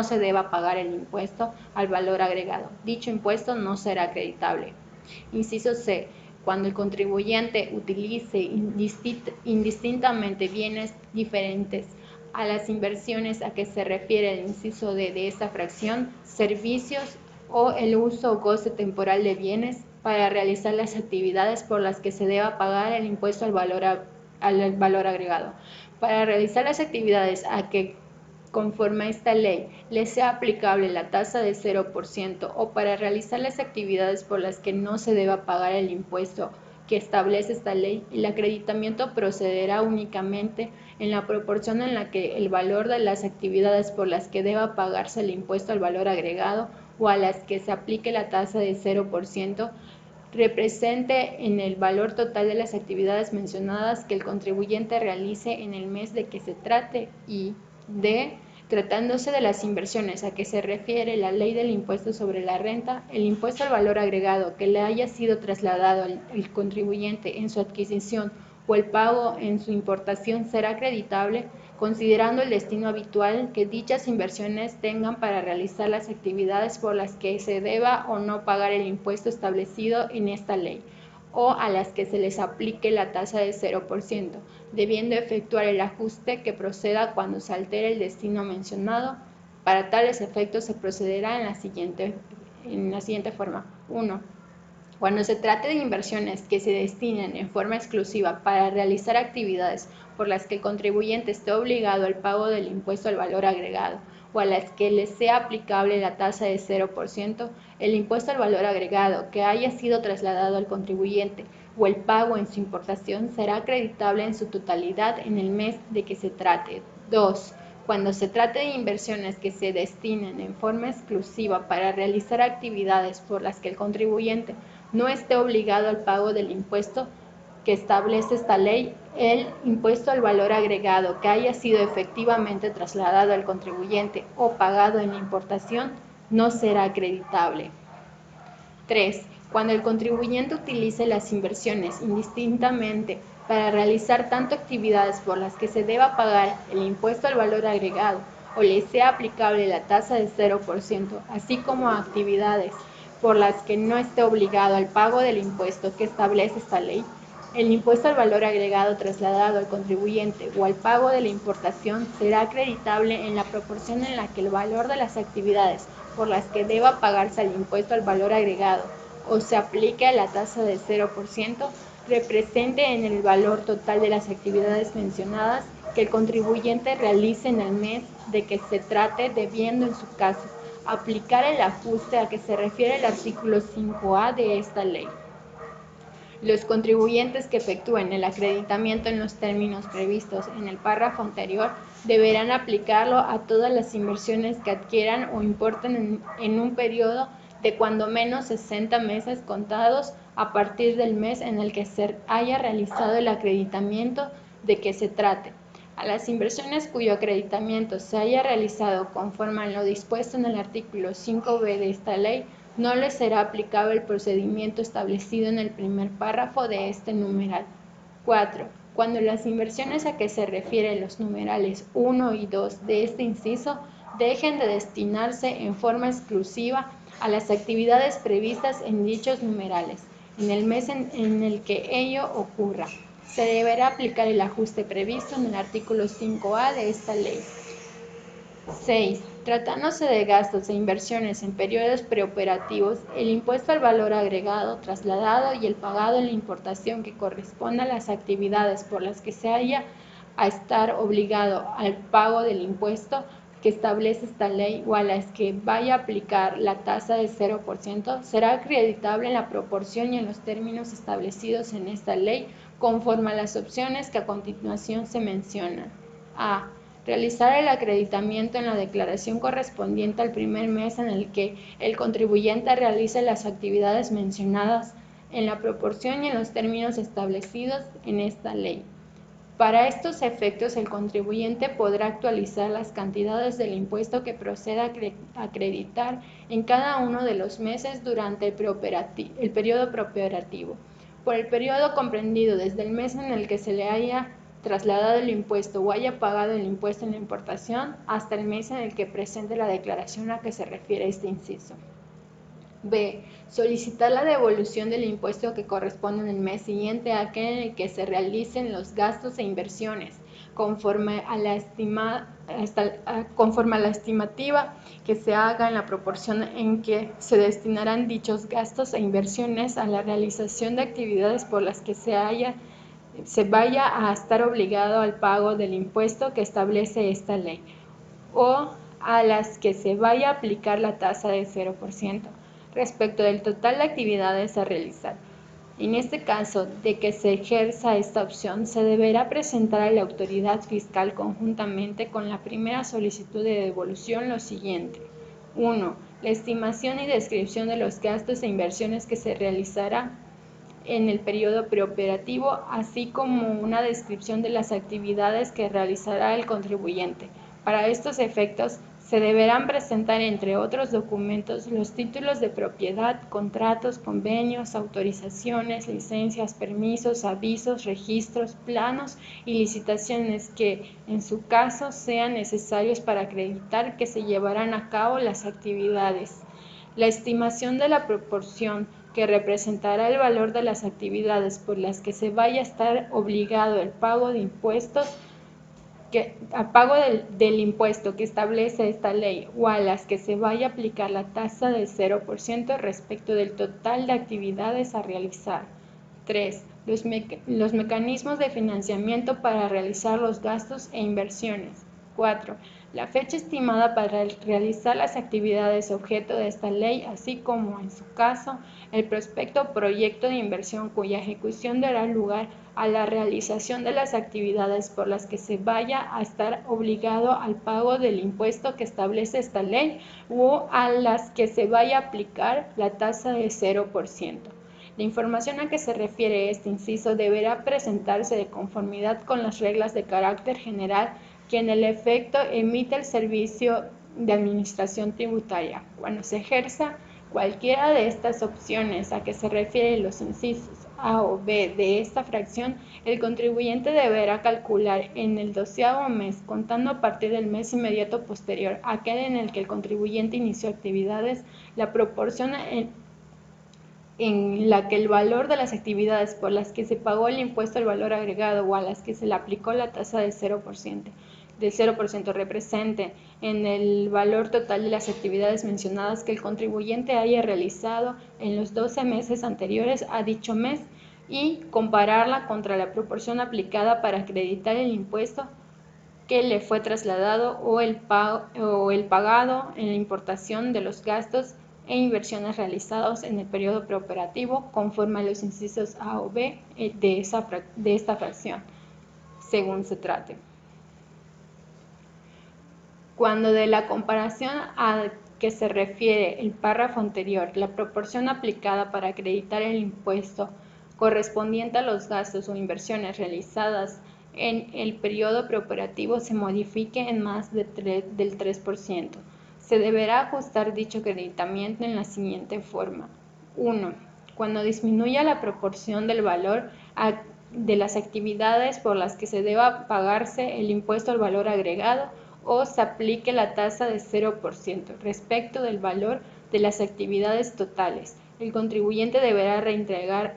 se deba pagar el impuesto al valor agregado. Dicho impuesto no será acreditable. Inciso C. Cuando el contribuyente utilice indistintamente bienes diferentes a las inversiones a que se refiere el inciso D de esta fracción, servicios o el uso o goce temporal de bienes para realizar las actividades por las que se deba pagar el impuesto al valor agregado. Para realizar las actividades a que conforme a esta ley le sea aplicable la tasa de 0% o para realizar las actividades por las que no se deba pagar el impuesto que establece esta ley, el acreditamiento procederá únicamente en la proporción en la que el valor de las actividades por las que deba pagarse el impuesto al valor agregado o a las que se aplique la tasa de 0% represente en el valor total de las actividades mencionadas que el contribuyente realice en el mes de que se trate y D. Tratándose de las inversiones a que se refiere la ley del impuesto sobre la renta, el impuesto al valor agregado que le haya sido trasladado al contribuyente en su adquisición o el pago en su importación será acreditable, considerando el destino habitual que dichas inversiones tengan para realizar las actividades por las que se deba o no pagar el impuesto establecido en esta ley, o a las que se les aplique la tasa de 0%, debiendo efectuar el ajuste que proceda cuando se altere el destino mencionado. Para tales efectos se procederá en la siguiente forma. 1. Cuando se trate de inversiones que se destinen en forma exclusiva para realizar actividades por las que el contribuyente esté obligado al pago del impuesto al valor agregado o a las que le sea aplicable la tasa de 0%, el impuesto al valor agregado que haya sido trasladado al contribuyente o el pago en su importación será acreditable en su totalidad en el mes de que se trate. 2. Cuando se trate de inversiones que se destinen en forma exclusiva para realizar actividades por las que el contribuyente no esté obligado al pago del impuesto que establece esta ley, el impuesto al valor agregado que haya sido efectivamente trasladado al contribuyente o pagado en la importación no será acreditable. 3. Cuando el contribuyente utilice las inversiones indistintamente para realizar tanto actividades por las que se deba pagar el impuesto al valor agregado o le sea aplicable la tasa de 0%, así como actividades por las que no esté obligado al pago del impuesto que establece esta ley, el impuesto al valor agregado trasladado al contribuyente o al pago de la importación será acreditable en la proporción en la que el valor de las actividades por las que deba pagarse el impuesto al valor agregado o se aplique a la tasa de 0%, represente en el valor total de las actividades mencionadas que el contribuyente realice en el mes de que se trate, debiendo en su caso aplicar el ajuste a que se refiere el artículo 5A de esta ley. Los contribuyentes que efectúen el acreditamiento en los términos previstos en el párrafo anterior deberán aplicarlo a todas las inversiones que adquieran o importen en un periodo de cuando menos 60 meses contados a partir del mes en el que se haya realizado el acreditamiento de que se trate. A las inversiones cuyo acreditamiento se haya realizado conforme a lo dispuesto en el artículo 5b de esta ley, no les será aplicable el procedimiento establecido en el primer párrafo de este numeral. 4. Cuando las inversiones a que se refieren los numerales 1 y 2 de este inciso dejen de destinarse en forma exclusiva a las actividades previstas en dichos numerales, en el mes en el que ello ocurra, se deberá aplicar el ajuste previsto en el artículo 5A de esta ley. 6. Tratándose de gastos e inversiones en periodos preoperativos, el impuesto al valor agregado, trasladado y el pagado en la importación que corresponda a las actividades por las que se haya a estar obligado al pago del impuesto que establece esta ley o a las que vaya a aplicar la tasa de 0%, será acreditable en la proporción y en los términos establecidos en esta ley conforme a las opciones que a continuación se mencionan. A. Realizar el acreditamiento en la declaración correspondiente al primer mes en el que el contribuyente realice las actividades mencionadas en la proporción y en los términos establecidos en esta ley. Para estos efectos, el contribuyente podrá actualizar las cantidades del impuesto que proceda a acreditar en cada uno de los meses durante el periodo preoperativo. Por el periodo comprendido desde el mes en el que se le haya trasladado el impuesto o haya pagado el impuesto en la importación hasta el mes en el que presente la declaración a que se refiere este inciso. B. Solicitar la devolución del impuesto que corresponde en el mes siguiente a aquel en el que se realicen los gastos e inversiones, conforme a la estimativa que se haga en la proporción en que se destinarán dichos gastos e inversiones a la realización de actividades por las que se vaya a estar obligado al pago del impuesto que establece esta ley, o a las que se vaya a aplicar la tasa de 0%, respecto del total de actividades a realizar. En este caso de que se ejerza esta opción, se deberá presentar a la autoridad fiscal conjuntamente con la primera solicitud de devolución lo siguiente. 1. La estimación y descripción de los gastos e inversiones que se realizará en el periodo preoperativo, así como una descripción de las actividades que realizará el contribuyente. Para estos efectos, se deberán presentar, entre otros documentos, los títulos de propiedad, contratos, convenios, autorizaciones, licencias, permisos, avisos, registros, planos y licitaciones que, en su caso, sean necesarios para acreditar que se llevarán a cabo las actividades. La estimación de la proporción que representará el valor de las actividades por las que se vaya a estar obligado el pago de impuestos del impuesto que establece esta ley o a las que se vaya a aplicar la tasa del 0% respecto del total de actividades a realizar. 3. Los mecanismos de financiamiento para realizar los gastos e inversiones. 4. La fecha estimada para realizar las actividades objeto de esta ley, así como, en su caso, el prospecto o proyecto de inversión cuya ejecución dará lugar a la realización de las actividades por las que se vaya a estar obligado al pago del impuesto que establece esta ley o a las que se vaya a aplicar la tasa de 0%. La información a que se refiere este inciso deberá presentarse de conformidad con las reglas de carácter general que en el efecto emite el Servicio de Administración Tributaria. Cuando se ejerza cualquiera de estas opciones a que se refieren los incisos A o B de esta fracción, el contribuyente deberá calcular en el 12º mes, contando a partir del mes inmediato posterior a aquel en el que el contribuyente inició actividades, la proporción en la que el valor de las actividades por las que se pagó el impuesto al valor agregado o a las que se le aplicó la tasa del 0% represente en el valor total de las actividades mencionadas que el contribuyente haya realizado en los 12 meses anteriores a dicho mes y compararla contra la proporción aplicada para acreditar el impuesto que le fue trasladado o el pagado en la importación de los gastos e inversiones realizados en el periodo preoperativo conforme a los incisos A o B de esta fracción, según se trate. Cuando de la comparación a que se refiere el párrafo anterior, la proporción aplicada para acreditar el impuesto correspondiente a los gastos o inversiones realizadas en el periodo preoperativo se modifique en más del 3%. Se deberá ajustar dicho acreditamiento en la siguiente forma. 1. Cuando disminuya la proporción del valor de las actividades por las que se deba pagarse el impuesto al valor agregado o se aplique la tasa de 0% respecto del valor de las actividades totales. El contribuyente deberá reintegrar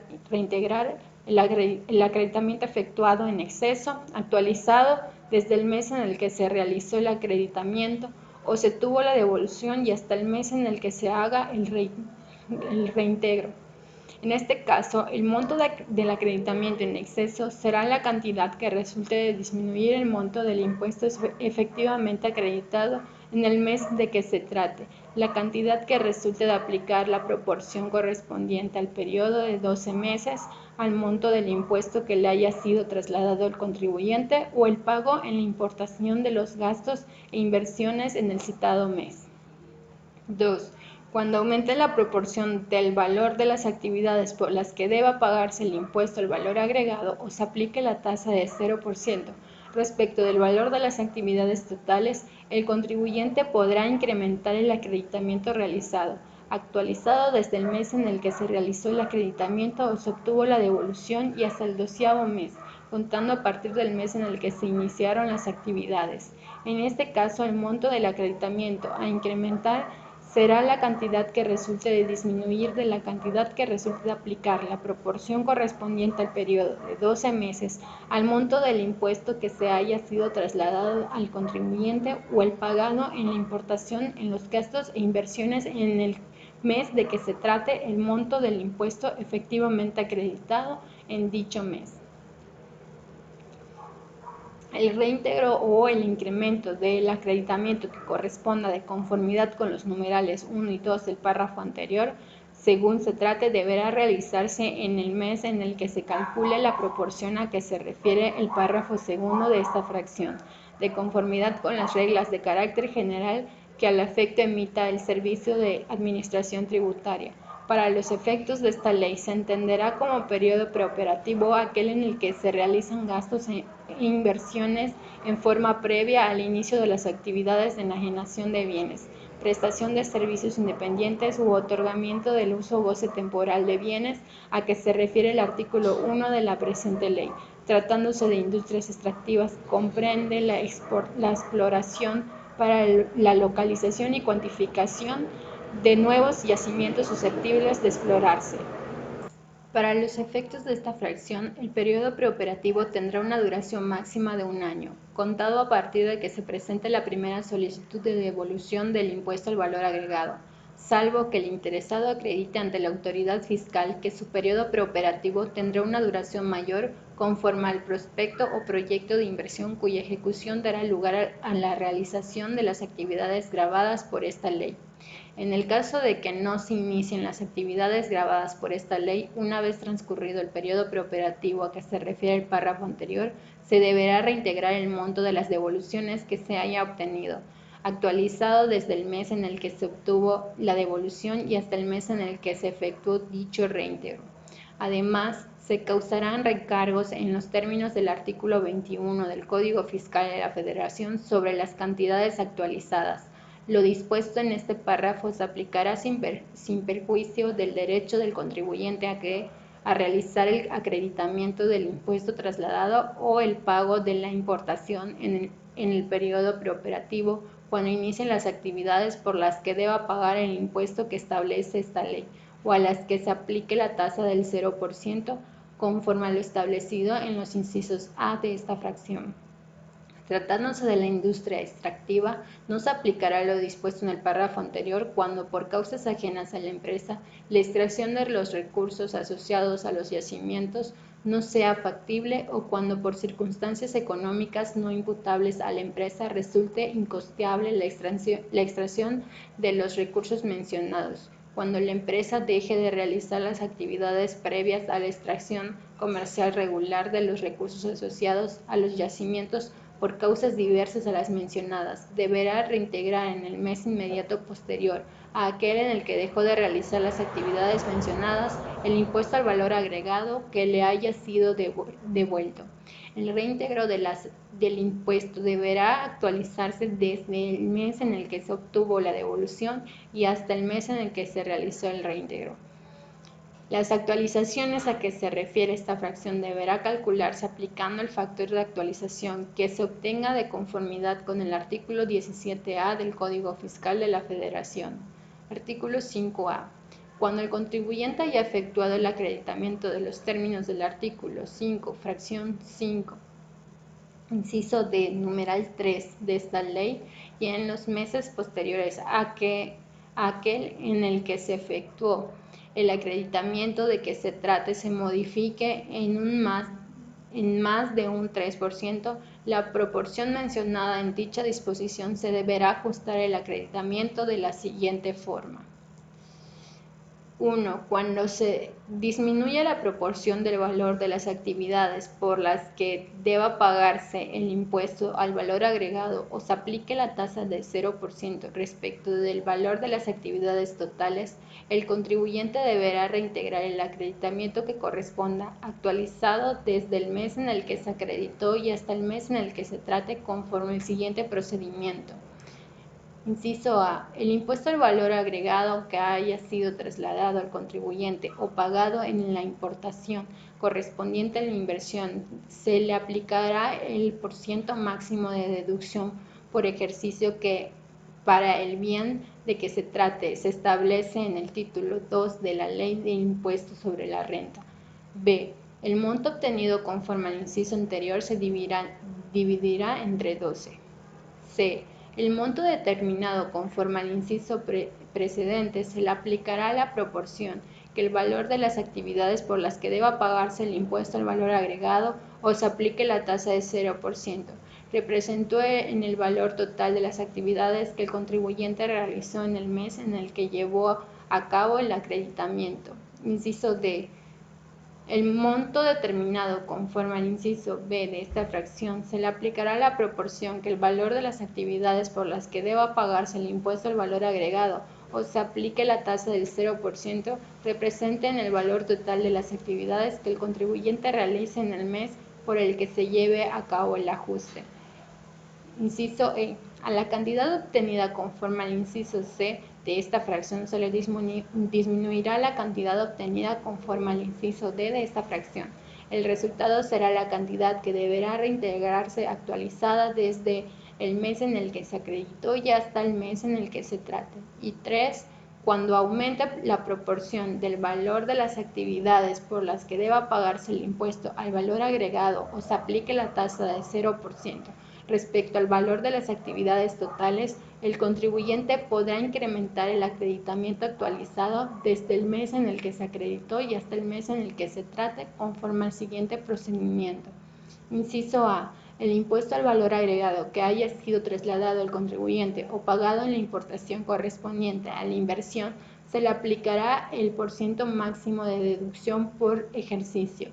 el acreditamiento efectuado en exceso, actualizado desde el mes en el que se realizó el acreditamiento o se tuvo la devolución y hasta el mes en el que se haga el reintegro. En este caso, el monto del acreditamiento en exceso será la cantidad que resulte de disminuir el monto del impuesto efectivamente acreditado en el mes de que se trate, la cantidad que resulte de aplicar la proporción correspondiente al periodo de 12 meses al monto del impuesto que le haya sido trasladado al contribuyente o el pago en la importación de los gastos e inversiones en el citado mes. 2. Cuando aumente la proporción del valor de las actividades por las que deba pagarse el impuesto al valor agregado o se aplique la tasa de 0% respecto del valor de las actividades totales, el contribuyente podrá incrementar el acreditamiento realizado, actualizado desde el mes en el que se realizó el acreditamiento o se obtuvo la devolución y hasta el 12º mes, contando a partir del mes en el que se iniciaron las actividades. En este caso, el monto del acreditamiento a incrementar será la cantidad que resulte de disminuir de la cantidad que resulte de aplicar la proporción correspondiente al periodo de 12 meses al monto del impuesto que se haya sido trasladado al contribuyente o el pagado en la importación en los gastos e inversiones en el mes de que se trate el monto del impuesto efectivamente acreditado en dicho mes. El reintegro o el incremento del acreditamiento que corresponda de conformidad con los numerales 1 y 2 del párrafo anterior, según se trate, deberá realizarse en el mes en el que se calcule la proporción a que se refiere el párrafo segundo de esta fracción, de conformidad con las reglas de carácter general que al efecto emita el Servicio de Administración Tributaria. Para los efectos de esta ley se entenderá como periodo preoperativo aquel en el que se realizan gastos e inversiones en forma previa al inicio de las actividades de enajenación de bienes, prestación de servicios independientes u otorgamiento del uso o goce temporal de bienes a que se refiere el artículo 1 de la presente ley. Tratándose de industrias extractivas, comprende la exploración para la localización y cuantificación de nuevos yacimientos susceptibles de explorarse. Para los efectos de esta fracción, el periodo preoperativo tendrá una duración máxima de 1 año, contado a partir de que se presente la primera solicitud de devolución del impuesto al valor agregado, salvo que el interesado acredite ante la autoridad fiscal que su periodo preoperativo tendrá una duración mayor conforme al prospecto o proyecto de inversión cuya ejecución dará lugar a la realización de las actividades gravadas por esta ley. En el caso de que no se inicien las actividades gravadas por esta ley, una vez transcurrido el periodo preoperativo a que se refiere el párrafo anterior, se deberá reintegrar el monto de las devoluciones que se haya obtenido, actualizado desde el mes en el que se obtuvo la devolución y hasta el mes en el que se efectuó dicho reintegro. Además, se causarán recargos en los términos del artículo 21 del Código Fiscal de la Federación sobre las cantidades actualizadas. Lo dispuesto en este párrafo se aplicará sin perjuicio del derecho del contribuyente a realizar el acreditamiento del impuesto trasladado o el pago de la importación en el periodo preoperativo cuando inicien las actividades por las que deba pagar el impuesto que establece esta ley o a las que se aplique la tasa del 0% conforme a lo establecido en los incisos A de esta fracción. Tratándose de la industria extractiva, no se aplicará lo dispuesto en el párrafo anterior cuando, por causas ajenas a la empresa, la extracción de los recursos asociados a los yacimientos no sea factible o cuando, por circunstancias económicas no imputables a la empresa, resulte incosteable la extracción de los recursos mencionados, cuando la empresa deje de realizar las actividades previas a la extracción comercial regular de los recursos asociados a los yacimientos por causas diversas a las mencionadas, deberá reintegrar en el mes inmediato posterior a aquel en el que dejó de realizar las actividades mencionadas el impuesto al valor agregado que le haya sido devuelto. El reintegro del impuesto deberá actualizarse desde el mes en el que se obtuvo la devolución y hasta el mes en el que se realizó el reintegro. Las actualizaciones a que se refiere esta fracción deberá calcularse aplicando el factor de actualización que se obtenga de conformidad con el artículo 17A del Código Fiscal de la Federación. Artículo 5A. Cuando el contribuyente haya efectuado el acreditamiento de los términos del artículo 5, fracción 5, inciso D, numeral 3 de esta ley y en los meses posteriores a aquel en el que se efectuó el acreditamiento de que se trate se modifique en más de un 3%, la proporción mencionada en dicha disposición, se deberá ajustar el acreditamiento de la siguiente forma. 1/3 de la siguiente forma. 1. Cuando se disminuye la proporción del valor de las actividades por las que deba pagarse el impuesto al valor agregado o se aplique la tasa de 0% respecto del valor de las actividades totales, el contribuyente deberá reintegrar el acreditamiento que corresponda, actualizado desde el mes en el que se acreditó y hasta el mes en el que se trate, conforme el siguiente procedimiento. Inciso A. El impuesto al valor agregado que haya sido trasladado al contribuyente o pagado en la importación correspondiente a la inversión, se le aplicará el % máximo de deducción por ejercicio que, para el bien de que se trate, se establece en el título 2 de la Ley de Impuesto sobre la Renta. B. El monto obtenido conforme al inciso anterior se dividirá entre 12. C. El monto determinado conforme al inciso precedente se le aplicará a la proporción que el valor de las actividades por las que deba pagarse el impuesto al valor agregado o se aplique la tasa de 0%. Representó en el valor total de las actividades que el contribuyente realizó en el mes en el que llevó a cabo el acreditamiento. Inciso D. El monto determinado conforme al inciso B de esta fracción se le aplicará a la proporción que el valor de las actividades por las que deba pagarse el impuesto al valor agregado o se aplique la tasa del 0% represente en el valor total de las actividades que el contribuyente realice en el mes por el que se lleve a cabo el ajuste. Inciso E. A la cantidad obtenida conforme al inciso C de esta fracción se le disminuirá la cantidad obtenida conforme al inciso D de esta fracción. El resultado será la cantidad que deberá reintegrarse actualizada desde el mes en el que se acreditó y hasta el mes en el que se trate. Y 3. Cuando aumente la proporción del valor de las actividades por las que deba pagarse el impuesto al valor agregado o se aplique la tasa de 0%. Respecto al valor de las actividades totales, el contribuyente podrá incrementar el acreditamiento actualizado desde el mes en el que se acreditó y hasta el mes en el que se trate, conforme al siguiente procedimiento. Inciso A. El impuesto al valor agregado que haya sido trasladado al contribuyente o pagado en la importación correspondiente a la inversión se le aplicará el % máximo de deducción por ejercicio,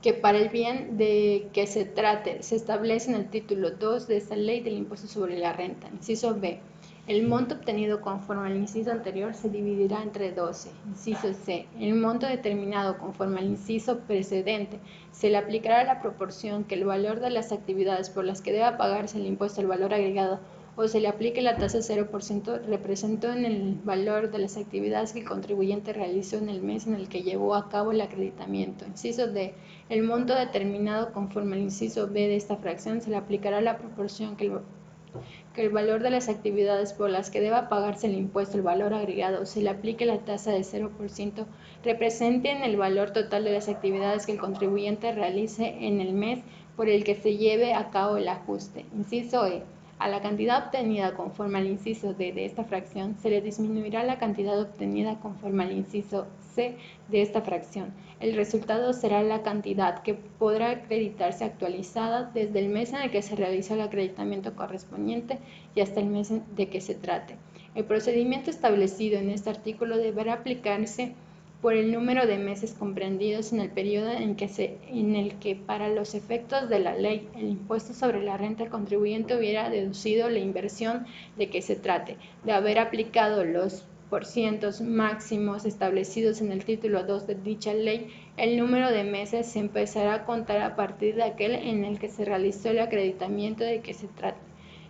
que para el bien de que se trate se establece en el título 2 de esta Ley del Impuesto sobre la Renta. Inciso B. El monto obtenido conforme al inciso anterior se dividirá entre 12. Inciso C. El monto determinado conforme al inciso precedente se le aplicará la proporción que el valor de las actividades por las que deba pagarse el impuesto al valor agregado o se le aplique la tasa 0% representó en el valor de las actividades que el contribuyente realizó en el mes en el que llevó a cabo el acreditamiento. Inciso D. El monto determinado conforme al inciso B de esta fracción se le aplicará la proporción que el valor de las actividades por las que deba pagarse el impuesto al valor agregado se le aplique la tasa de 0% represente en el valor total de las actividades que el contribuyente realice en el mes por el que se lleve a cabo el ajuste. Inciso E. A la cantidad obtenida conforme al inciso D de esta fracción se le disminuirá la cantidad obtenida conforme al inciso C de esta fracción. El resultado será la cantidad que podrá acreditarse actualizada desde el mes en el que se realizó el acreditamiento correspondiente y hasta el mes de que se trate. El procedimiento establecido en este artículo deberá aplicarse por el número de meses comprendidos en el periodo en el que para los efectos de la ley el impuesto sobre la renta el contribuyente hubiera deducido la inversión de que se trate, de haber aplicado los % máximos establecidos en el título 2 de dicha ley. El número de meses se empezará a contar a partir de aquel en el que se realizó el acreditamiento de que se trate.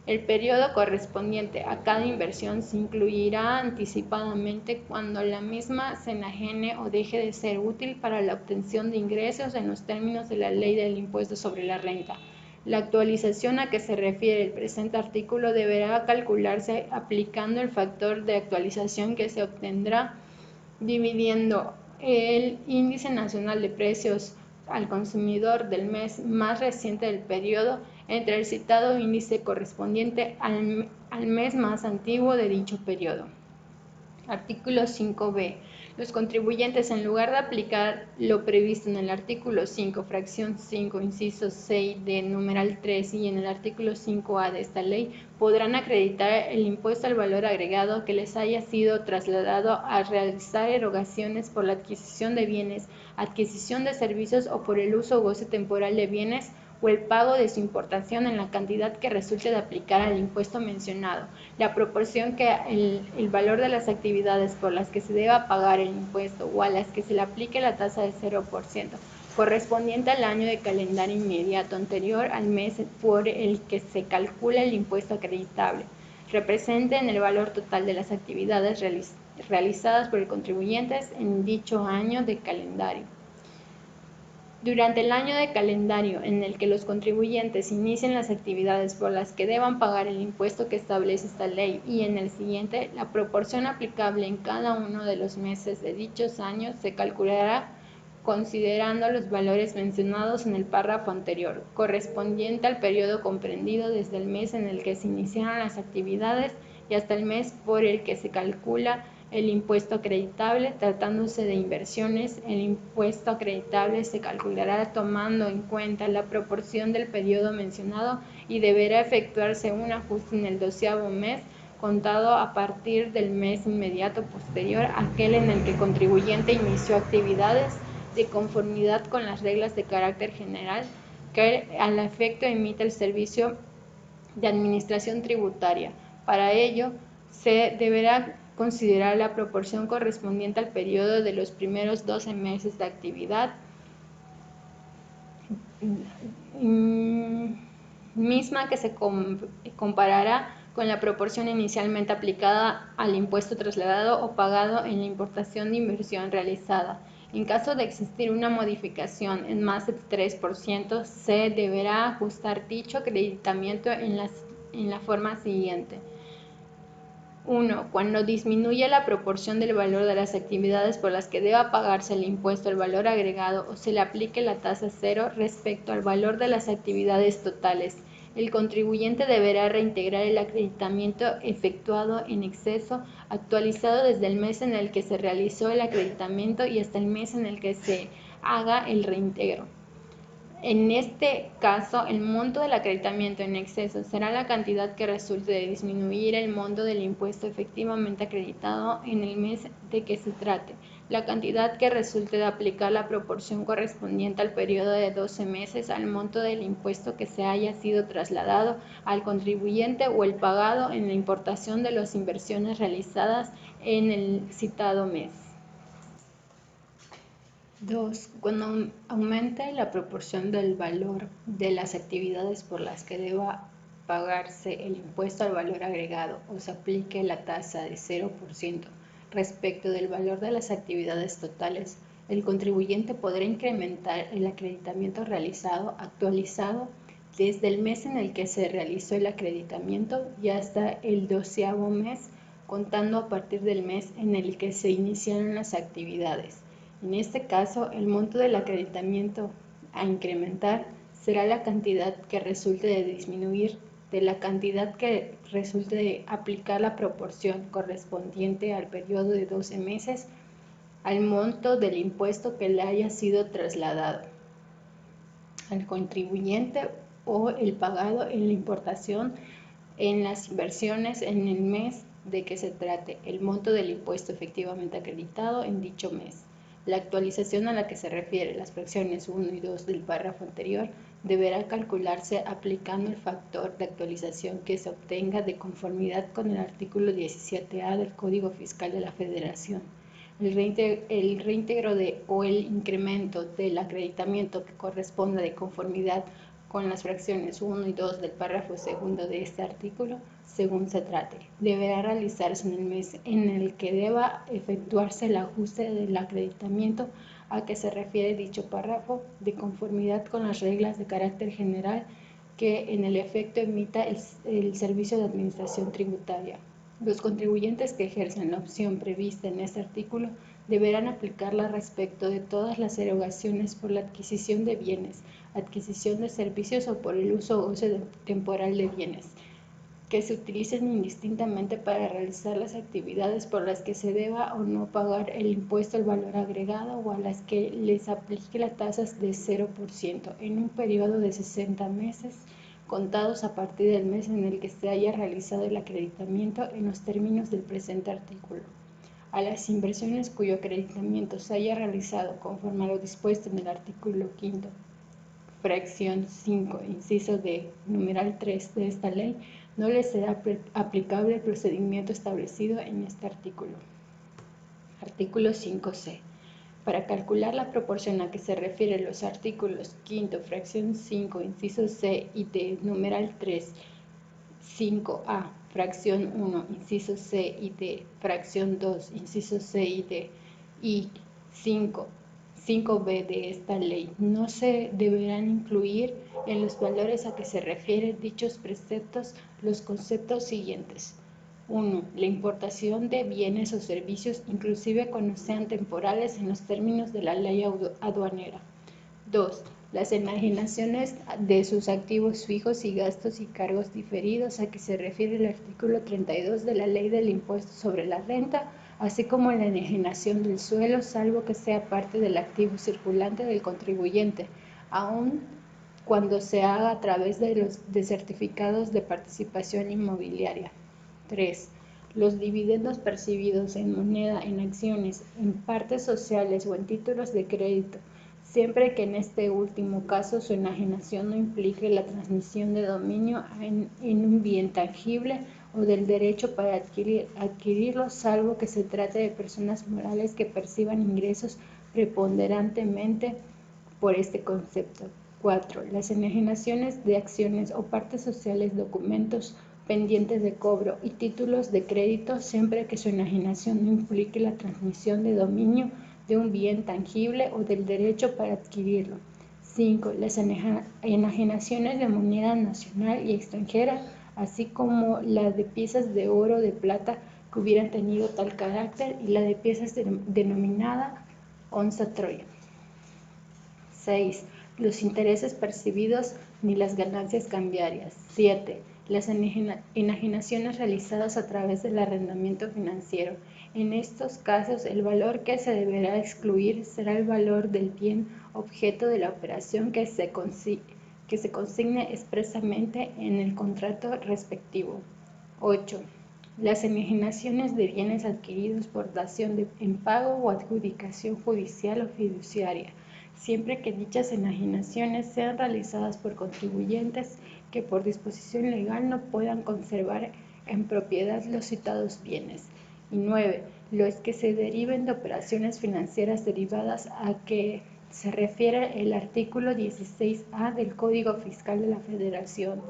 El periodo correspondiente a cada inversión se incluirá anticipadamente cuando la misma se enajene o deje de ser útil para la obtención de ingresos en los términos de la Ley del Impuesto sobre la Renta. La actualización a que se refiere el presente artículo deberá calcularse aplicando el factor de actualización que se obtendrá dividiendo el índice nacional de precios al consumidor del mes más reciente del periodo entre el citado índice correspondiente al mes más antiguo de dicho periodo. Artículo 5b. Los contribuyentes, en lugar de aplicar lo previsto en el artículo 5, fracción 5, inciso 6 de numeral 3 y en el artículo 5A de esta ley, podrán acreditar el impuesto al valor agregado que les haya sido trasladado al realizar erogaciones por la adquisición de bienes, adquisición de servicios o por el uso o goce temporal de bienes o el pago de su importación en la cantidad que resulte de aplicar al impuesto mencionado, la proporción que el valor de las actividades por las que se deba pagar el impuesto o a las que se le aplique la tasa de 0%, correspondiente al año de calendario inmediato anterior al mes por el que se calcula el impuesto acreditable, represente en el valor total de las actividades realizadas por el contribuyente en dicho año de calendario. Durante el año de calendario en el que los contribuyentes inicien las actividades por las que deban pagar el impuesto que establece esta ley y en el siguiente, la proporción aplicable en cada uno de los meses de dichos años se calculará considerando los valores mencionados en el párrafo anterior, correspondiente al periodo comprendido desde el mes en el que se iniciaron las actividades y hasta el mes por el que se calcula el impuesto acreditable. Tratándose de inversiones, el impuesto acreditable se calculará tomando en cuenta la proporción del periodo mencionado y deberá efectuarse un ajuste en el 12º mes contado a partir del mes inmediato posterior a aquel en el que el contribuyente inició actividades de conformidad con las reglas de carácter general que al efecto emite el Servicio de Administración Tributaria. Para ello, se deberá considerar la proporción correspondiente al periodo de los primeros 12 meses de actividad, misma que se comparará con la proporción inicialmente aplicada al impuesto trasladado o pagado en la importación de inversión realizada. En caso de existir una modificación en más del 3%, se deberá ajustar dicho acreditamiento en la forma siguiente. 1. Cuando disminuya la proporción del valor de las actividades por las que deba pagarse el impuesto al valor agregado o se le aplique la tasa cero respecto al valor de las actividades totales, el contribuyente deberá reintegrar el acreditamiento efectuado en exceso, actualizado desde el mes en el que se realizó el acreditamiento y hasta el mes en el que se haga el reintegro. En este caso, el monto del acreditamiento en exceso será la cantidad que resulte de disminuir el monto del impuesto efectivamente acreditado en el mes de que se trate. La cantidad que resulte de aplicar la proporción correspondiente al periodo de 12 meses al monto del impuesto que se haya sido trasladado al contribuyente o el pagado en la importación de las inversiones realizadas en el citado mes. 2. Cuando aumente la proporción del valor de las actividades por las que deba pagarse el impuesto al valor agregado o se aplique la tasa de 0% respecto del valor de las actividades totales, el contribuyente podrá incrementar el acreditamiento realizado actualizado desde el mes en el que se realizó el acreditamiento y hasta el 12º mes, contando a partir del mes en el que se iniciaron las actividades. En este caso, el monto del acreditamiento a incrementar será la cantidad que resulte de disminuir de la cantidad que resulte de aplicar la proporción correspondiente al periodo de 12 meses al monto del impuesto que le haya sido trasladado al contribuyente o el pagado en la importación en las inversiones en el mes de que se trate, el monto del impuesto efectivamente acreditado en dicho mes. La actualización a la que se refiere las fracciones 1 y 2 del párrafo anterior deberá calcularse aplicando el factor de actualización que se obtenga de conformidad con el artículo 17A del Código Fiscal de la Federación. El reintegro o el incremento del acreditamiento que corresponda de conformidad con las fracciones 1 y 2 del párrafo segundo de este artículo, según se trate, deberá realizarse en el mes en el que deba efectuarse el ajuste del acreditamiento a que se refiere dicho párrafo, de conformidad con las reglas de carácter general que en el efecto emita el Servicio de Administración Tributaria. Los contribuyentes que ejercen la opción prevista en este artículo deberán aplicarla respecto de todas las erogaciones por la adquisición de bienes, adquisición de servicios o por el uso o goce temporal de bienes, que se utilicen indistintamente para realizar las actividades por las que se deba o no pagar el impuesto al valor agregado o a las que les aplique la tasa de 0% en un periodo de 60 meses contados a partir del mes en el que se haya realizado el acreditamiento en los términos del presente artículo. A las inversiones cuyo acreditamiento se haya realizado conforme a lo dispuesto en el artículo 5, fracción 5, inciso D, numeral 3 de esta ley, no les será aplicable el procedimiento establecido en este artículo. Artículo 5C. Para calcular la proporción a que se refieren los artículos 5, fracción 5, inciso C y D, numeral 3, 5A, fracción 1, inciso C y D, fracción 2, inciso C y D, y 5B de esta ley, no se deberán incluir en los valores a que se refieren dichos preceptos los conceptos siguientes. 1. La importación de bienes o servicios, inclusive cuando sean temporales en los términos de la ley aduanera. 2. Las enajenaciones de sus activos fijos y gastos y cargos diferidos a que se refiere el artículo 32 de la Ley del Impuesto sobre la Renta, así como la enajenación del suelo, salvo que sea parte del activo circulante del contribuyente, aun cuando se haga a través de certificados de participación inmobiliaria. 3. Los dividendos percibidos en moneda, en acciones, en partes sociales o en títulos de crédito, siempre que en este último caso su enajenación no implique la transmisión de dominio en un bien tangible o del derecho para adquirirlo, salvo que se trate de personas morales que perciban ingresos preponderantemente por este concepto. 4. Las enajenaciones de acciones o partes sociales, documentos pendientes de cobro y títulos de crédito, siempre que su enajenación no implique la transmisión de dominio de un bien tangible o del derecho para adquirirlo. 5. Las enajenaciones de moneda nacional y extranjera, así como la de piezas de oro o de plata que hubieran tenido tal carácter y la de piezas denominada onza Troya. 6. Los intereses percibidos ni las ganancias cambiarias. 7. Las enajenaciones realizadas a través del arrendamiento financiero. En estos casos, el valor que se deberá excluir será el valor del bien objeto de la operación que se consigne expresamente en el contrato respectivo. 8. Las enajenaciones de bienes adquiridos por dación en pago o adjudicación judicial o fiduciaria, siempre que dichas enajenaciones sean realizadas por contribuyentes que por disposición legal no puedan conservar en propiedad los citados bienes. Y 9. Los que se deriven de operaciones financieras derivadas a que se refiere el artículo 16A del Código Fiscal de la Federación.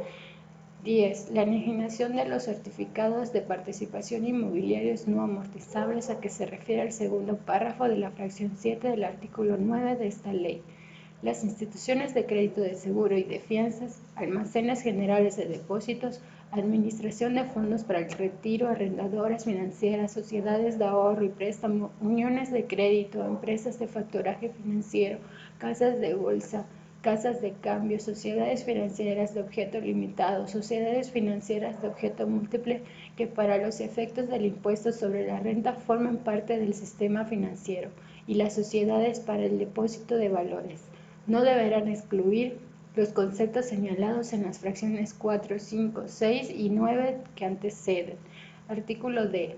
10. La enajenación de los certificados de participación inmobiliarios no amortizables a que se refiere el segundo párrafo de la fracción 7 del artículo 9 de esta ley. Las instituciones de crédito de seguro y de fianzas, almacenes generales de depósitos, administración de fondos para el retiro, arrendadoras financieras, sociedades de ahorro y préstamo, uniones de crédito, empresas de factoraje financiero, casas de bolsa, casas de cambio, sociedades financieras de objeto limitado, sociedades financieras de objeto múltiple que para los efectos del impuesto sobre la renta forman parte del sistema financiero, y las sociedades para el depósito de valores. No deberán excluir los conceptos señalados en las fracciones 4, 5, 6 y 9 que anteceden. Artículo D.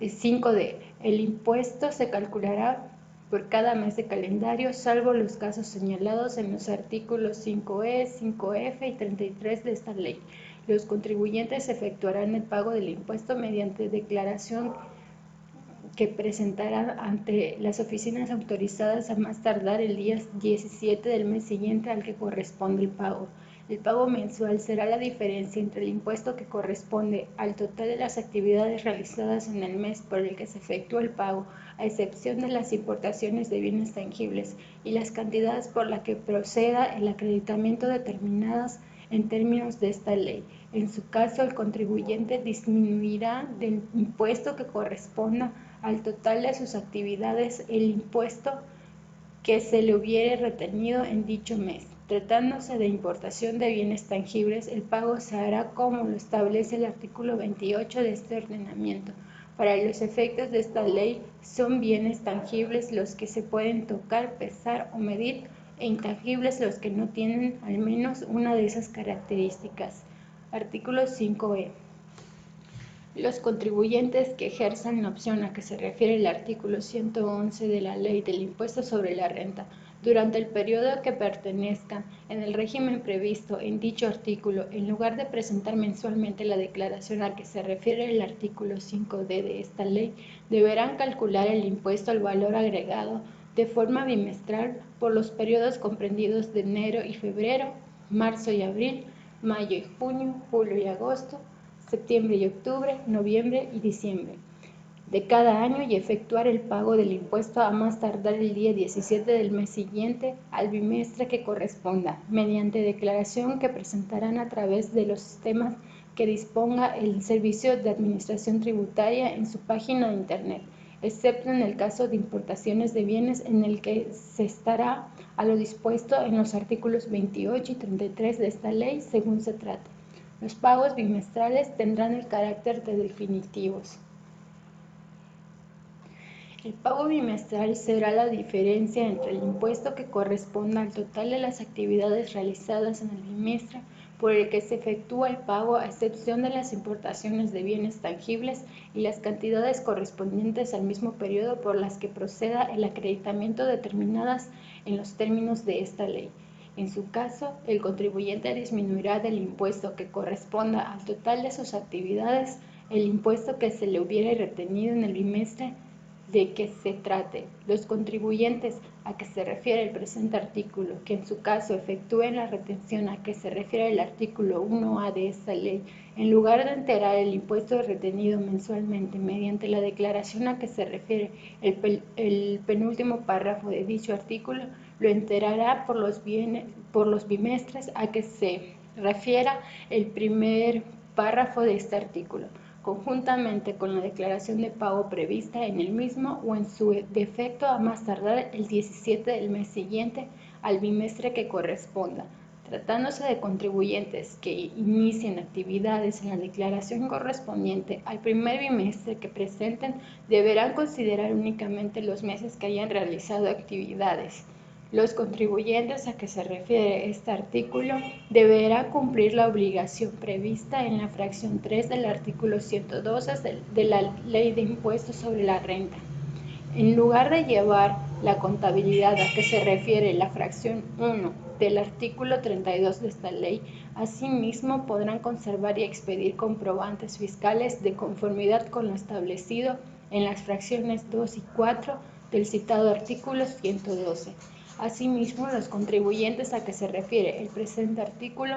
5D. El impuesto se calculará por cada mes de calendario, salvo los casos señalados en los artículos 5E, 5F y 33 de esta ley. Los contribuyentes efectuarán el pago del impuesto mediante declaración que presentarán ante las oficinas autorizadas a más tardar el día 17 del mes siguiente al que corresponde el pago. El pago mensual será la diferencia entre el impuesto que corresponde al total de las actividades realizadas en el mes por el que se efectúa el pago, a excepción de las importaciones de bienes tangibles, y las cantidades por las que proceda el acreditamiento determinadas en términos de esta ley. En su caso, el contribuyente disminuirá del impuesto que corresponda al total de sus actividades el impuesto que se le hubiere retenido en dicho mes. Tratándose de importación de bienes tangibles, el pago se hará como lo establece el artículo 28 de este ordenamiento. Para los efectos de esta ley, son bienes tangibles los que se pueden tocar, pesar o medir, e intangibles los que no tienen al menos una de esas características. Artículo 5e. Los contribuyentes que ejerzan la opción a que se refiere el artículo 111 de la Ley del Impuesto sobre la Renta durante el periodo que pertenezcan en el régimen previsto en dicho artículo, en lugar de presentar mensualmente la declaración a que se refiere el artículo 5d de esta ley, deberán calcular el impuesto al valor agregado de forma bimestral por los periodos comprendidos de enero y febrero, marzo y abril, mayo y junio, julio y agosto, septiembre y octubre, noviembre y diciembre de cada año y efectuar el pago del impuesto a más tardar el día 17 del mes siguiente al bimestre que corresponda, mediante declaración que presentarán a través de los sistemas que disponga el Servicio de Administración Tributaria en su página de Internet, excepto en el caso de importaciones de bienes en el que se estará a lo dispuesto en los artículos 28 y 33 de esta ley según se trate. Los pagos bimestrales tendrán el carácter de definitivos. El pago bimestral será la diferencia entre el impuesto que corresponda al total de las actividades realizadas en el bimestre por el que se efectúa el pago, a excepción de las importaciones de bienes tangibles, y las cantidades correspondientes al mismo periodo por las que proceda el acreditamiento determinadas en los términos de esta ley. En su caso, el contribuyente disminuirá del impuesto que corresponda al total de sus actividades el impuesto que se le hubiere retenido en el bimestre de que se trate. Los contribuyentes a que se refiere el presente artículo, que en su caso efectúen la retención a que se refiere el artículo 1A de esta ley, en lugar de enterar el impuesto retenido mensualmente mediante la declaración a que se refiere el penúltimo párrafo de dicho artículo, lo enterará por los bimestres a que se refiera el primer párrafo de este artículo, conjuntamente con la declaración de pago prevista en el mismo o en su defecto a más tardar el 17 del mes siguiente al bimestre que corresponda. Tratándose de contribuyentes que inicien actividades en la declaración correspondiente al primer bimestre que presenten, deberán considerar únicamente los meses que hayan realizado actividades. Los contribuyentes a que se refiere este artículo deberán cumplir la obligación prevista en la fracción 3 del artículo 112 de la Ley de Impuestos sobre la Renta. En lugar de llevar la contabilidad a que se refiere la fracción 1 del artículo 32 de esta ley, asimismo podrán conservar y expedir comprobantes fiscales de conformidad con lo establecido en las fracciones 2 y 4 del citado artículo 112. Asimismo, los contribuyentes a que se refiere el presente artículo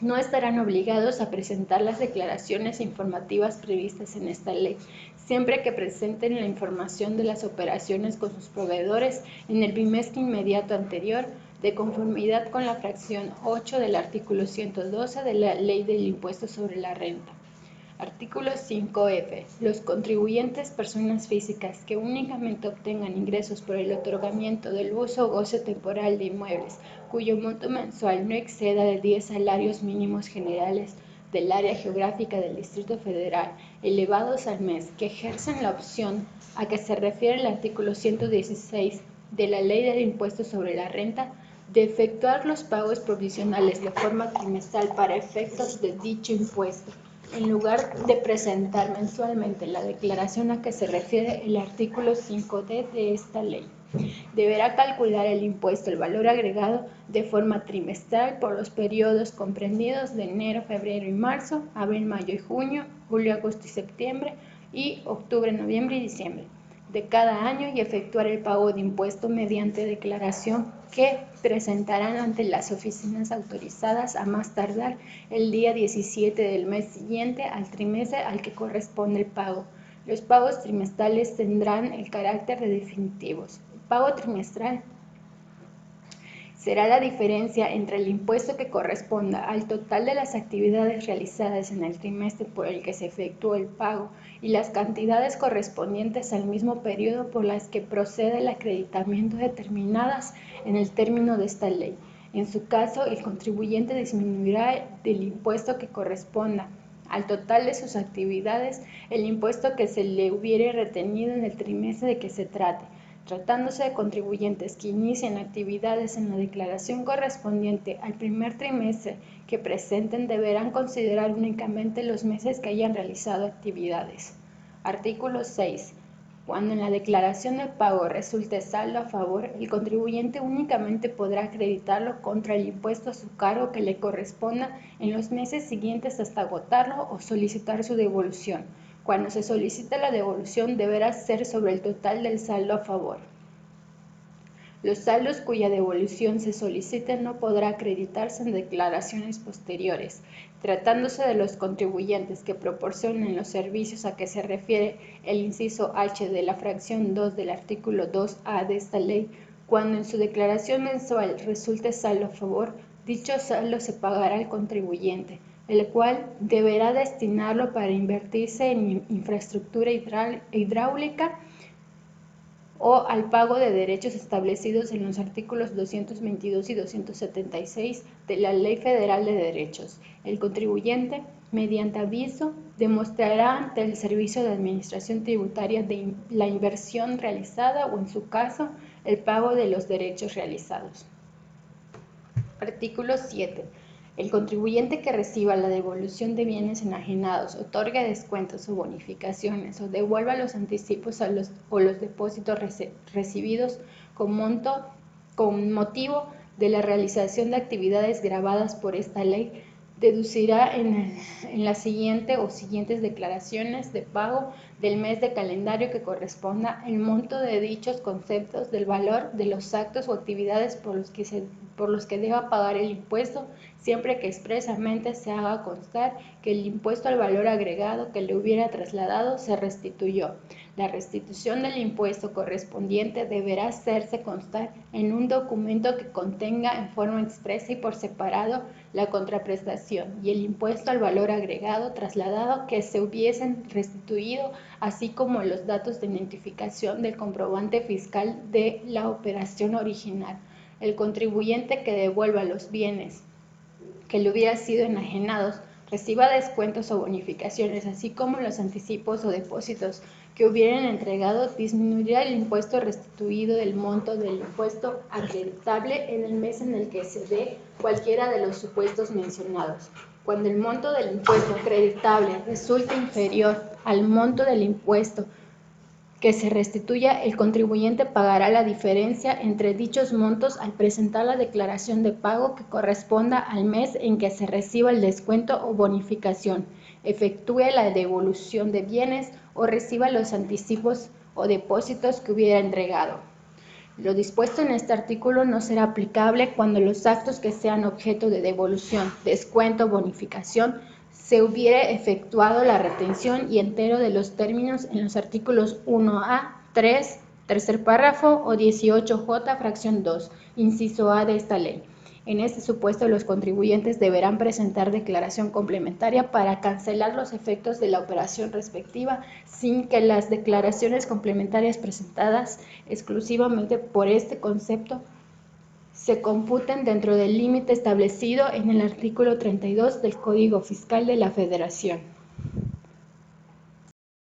no estarán obligados a presentar las declaraciones informativas previstas en esta ley, siempre que presenten la información de las operaciones con sus proveedores en el bimestre inmediato anterior, de conformidad con la fracción 8 del artículo 112 de la Ley del Impuesto sobre la Renta. Artículo 5F. Los contribuyentes personas físicas que únicamente obtengan ingresos por el otorgamiento del uso o goce temporal de inmuebles, cuyo monto mensual no exceda de 10 salarios mínimos generales del área geográfica del Distrito Federal, elevados al mes, que ejercen la opción a que se refiere el artículo 116 de la Ley del Impuesto sobre la Renta, de efectuar los pagos provisionales de forma trimestral para efectos de dicho impuesto, en lugar de presentar mensualmente la declaración a que se refiere el artículo 5D de esta ley. Deberá calcular el impuesto al valor agregado de forma trimestral por los periodos comprendidos de enero, febrero y marzo, abril, mayo y junio, julio, agosto y septiembre, y octubre, noviembre y diciembre de cada año, y efectuar el pago de impuesto mediante declaración que presentarán ante las oficinas autorizadas a más tardar el día 17 del mes siguiente al trimestre al que corresponde el pago. Los pagos trimestrales tendrán el carácter de definitivos. El pago trimestral será la diferencia entre el impuesto que corresponda al total de las actividades realizadas en el trimestre por el que se efectuó el pago y las cantidades correspondientes al mismo periodo por las que procede el acreditamiento determinadas en el término de esta ley. En su caso, el contribuyente disminuirá del impuesto que corresponda al total de sus actividades el impuesto que se le hubiere retenido en el trimestre de que se trate. Tratándose de contribuyentes que inicien actividades en la declaración correspondiente al primer trimestre que presenten, deberán considerar únicamente los meses que hayan realizado actividades. Artículo 6. Cuando en la declaración de pago resulte saldo a favor, el contribuyente únicamente podrá acreditarlo contra el impuesto a su cargo que le corresponda en los meses siguientes hasta agotarlo o solicitar su devolución. Cuando se solicite la devolución, deberá ser sobre el total del saldo a favor. Los saldos cuya devolución se solicite no podrá acreditarse en declaraciones posteriores. Tratándose de los contribuyentes que proporcionen los servicios a que se refiere el inciso H de la fracción 2 del artículo 2A de esta ley, cuando en su declaración mensual resulte saldo a favor, dicho saldo se pagará al contribuyente, el cual deberá destinarlo para invertirse en infraestructura hidráulica o al pago de derechos establecidos en los artículos 222 y 276 de la Ley Federal de Derechos. El contribuyente, mediante aviso, demostrará ante el Servicio de Administración Tributaria la inversión realizada o, en su caso, el pago de los derechos realizados. Artículo 7. El contribuyente que reciba la devolución de bienes enajenados, otorgue descuentos o bonificaciones o devuelva los anticipos o los depósitos recibidos con motivo de la realización de actividades gravadas por esta ley, deducirá en la siguiente o siguientes declaraciones de pago del mes de calendario que corresponda el monto de dichos conceptos del valor de los actos o actividades por los que deba pagar el impuesto, siempre que expresamente se haga constar que el impuesto al valor agregado que le hubiera trasladado se restituyó. La restitución del impuesto correspondiente deberá hacerse constar en un documento que contenga en forma expresa y por separado la contraprestación y el impuesto al valor agregado trasladado que se hubiesen restituido, así como los datos de identificación del comprobante fiscal de la operación original. El contribuyente que devuelva los bienes que le hubieran sido enajenados reciba descuentos o bonificaciones, así como los anticipos o depósitos que hubieran entregado, disminuirá el impuesto restituido del monto del impuesto acreditable en el mes en el que se dé cualquiera de los supuestos mencionados. Cuando el monto del impuesto acreditable resulte inferior al monto del impuesto que se restituya, el contribuyente pagará la diferencia entre dichos montos al presentar la declaración de pago que corresponda al mes en que se reciba el descuento o bonificación, efectúe la devolución de bienes o reciba los anticipos o depósitos que hubiera entregado. Lo dispuesto en este artículo no será aplicable cuando los actos que sean objeto de devolución, descuento o bonificación se hubiere efectuado la retención y entero de los términos en los artículos 1A, 3, tercer párrafo o 18J, fracción 2, inciso A de esta ley. En este supuesto, los contribuyentes deberán presentar declaración complementaria para cancelar los efectos de la operación respectiva sin que las declaraciones complementarias presentadas exclusivamente por este concepto se computen dentro del límite establecido en el artículo 32 del Código Fiscal de la Federación.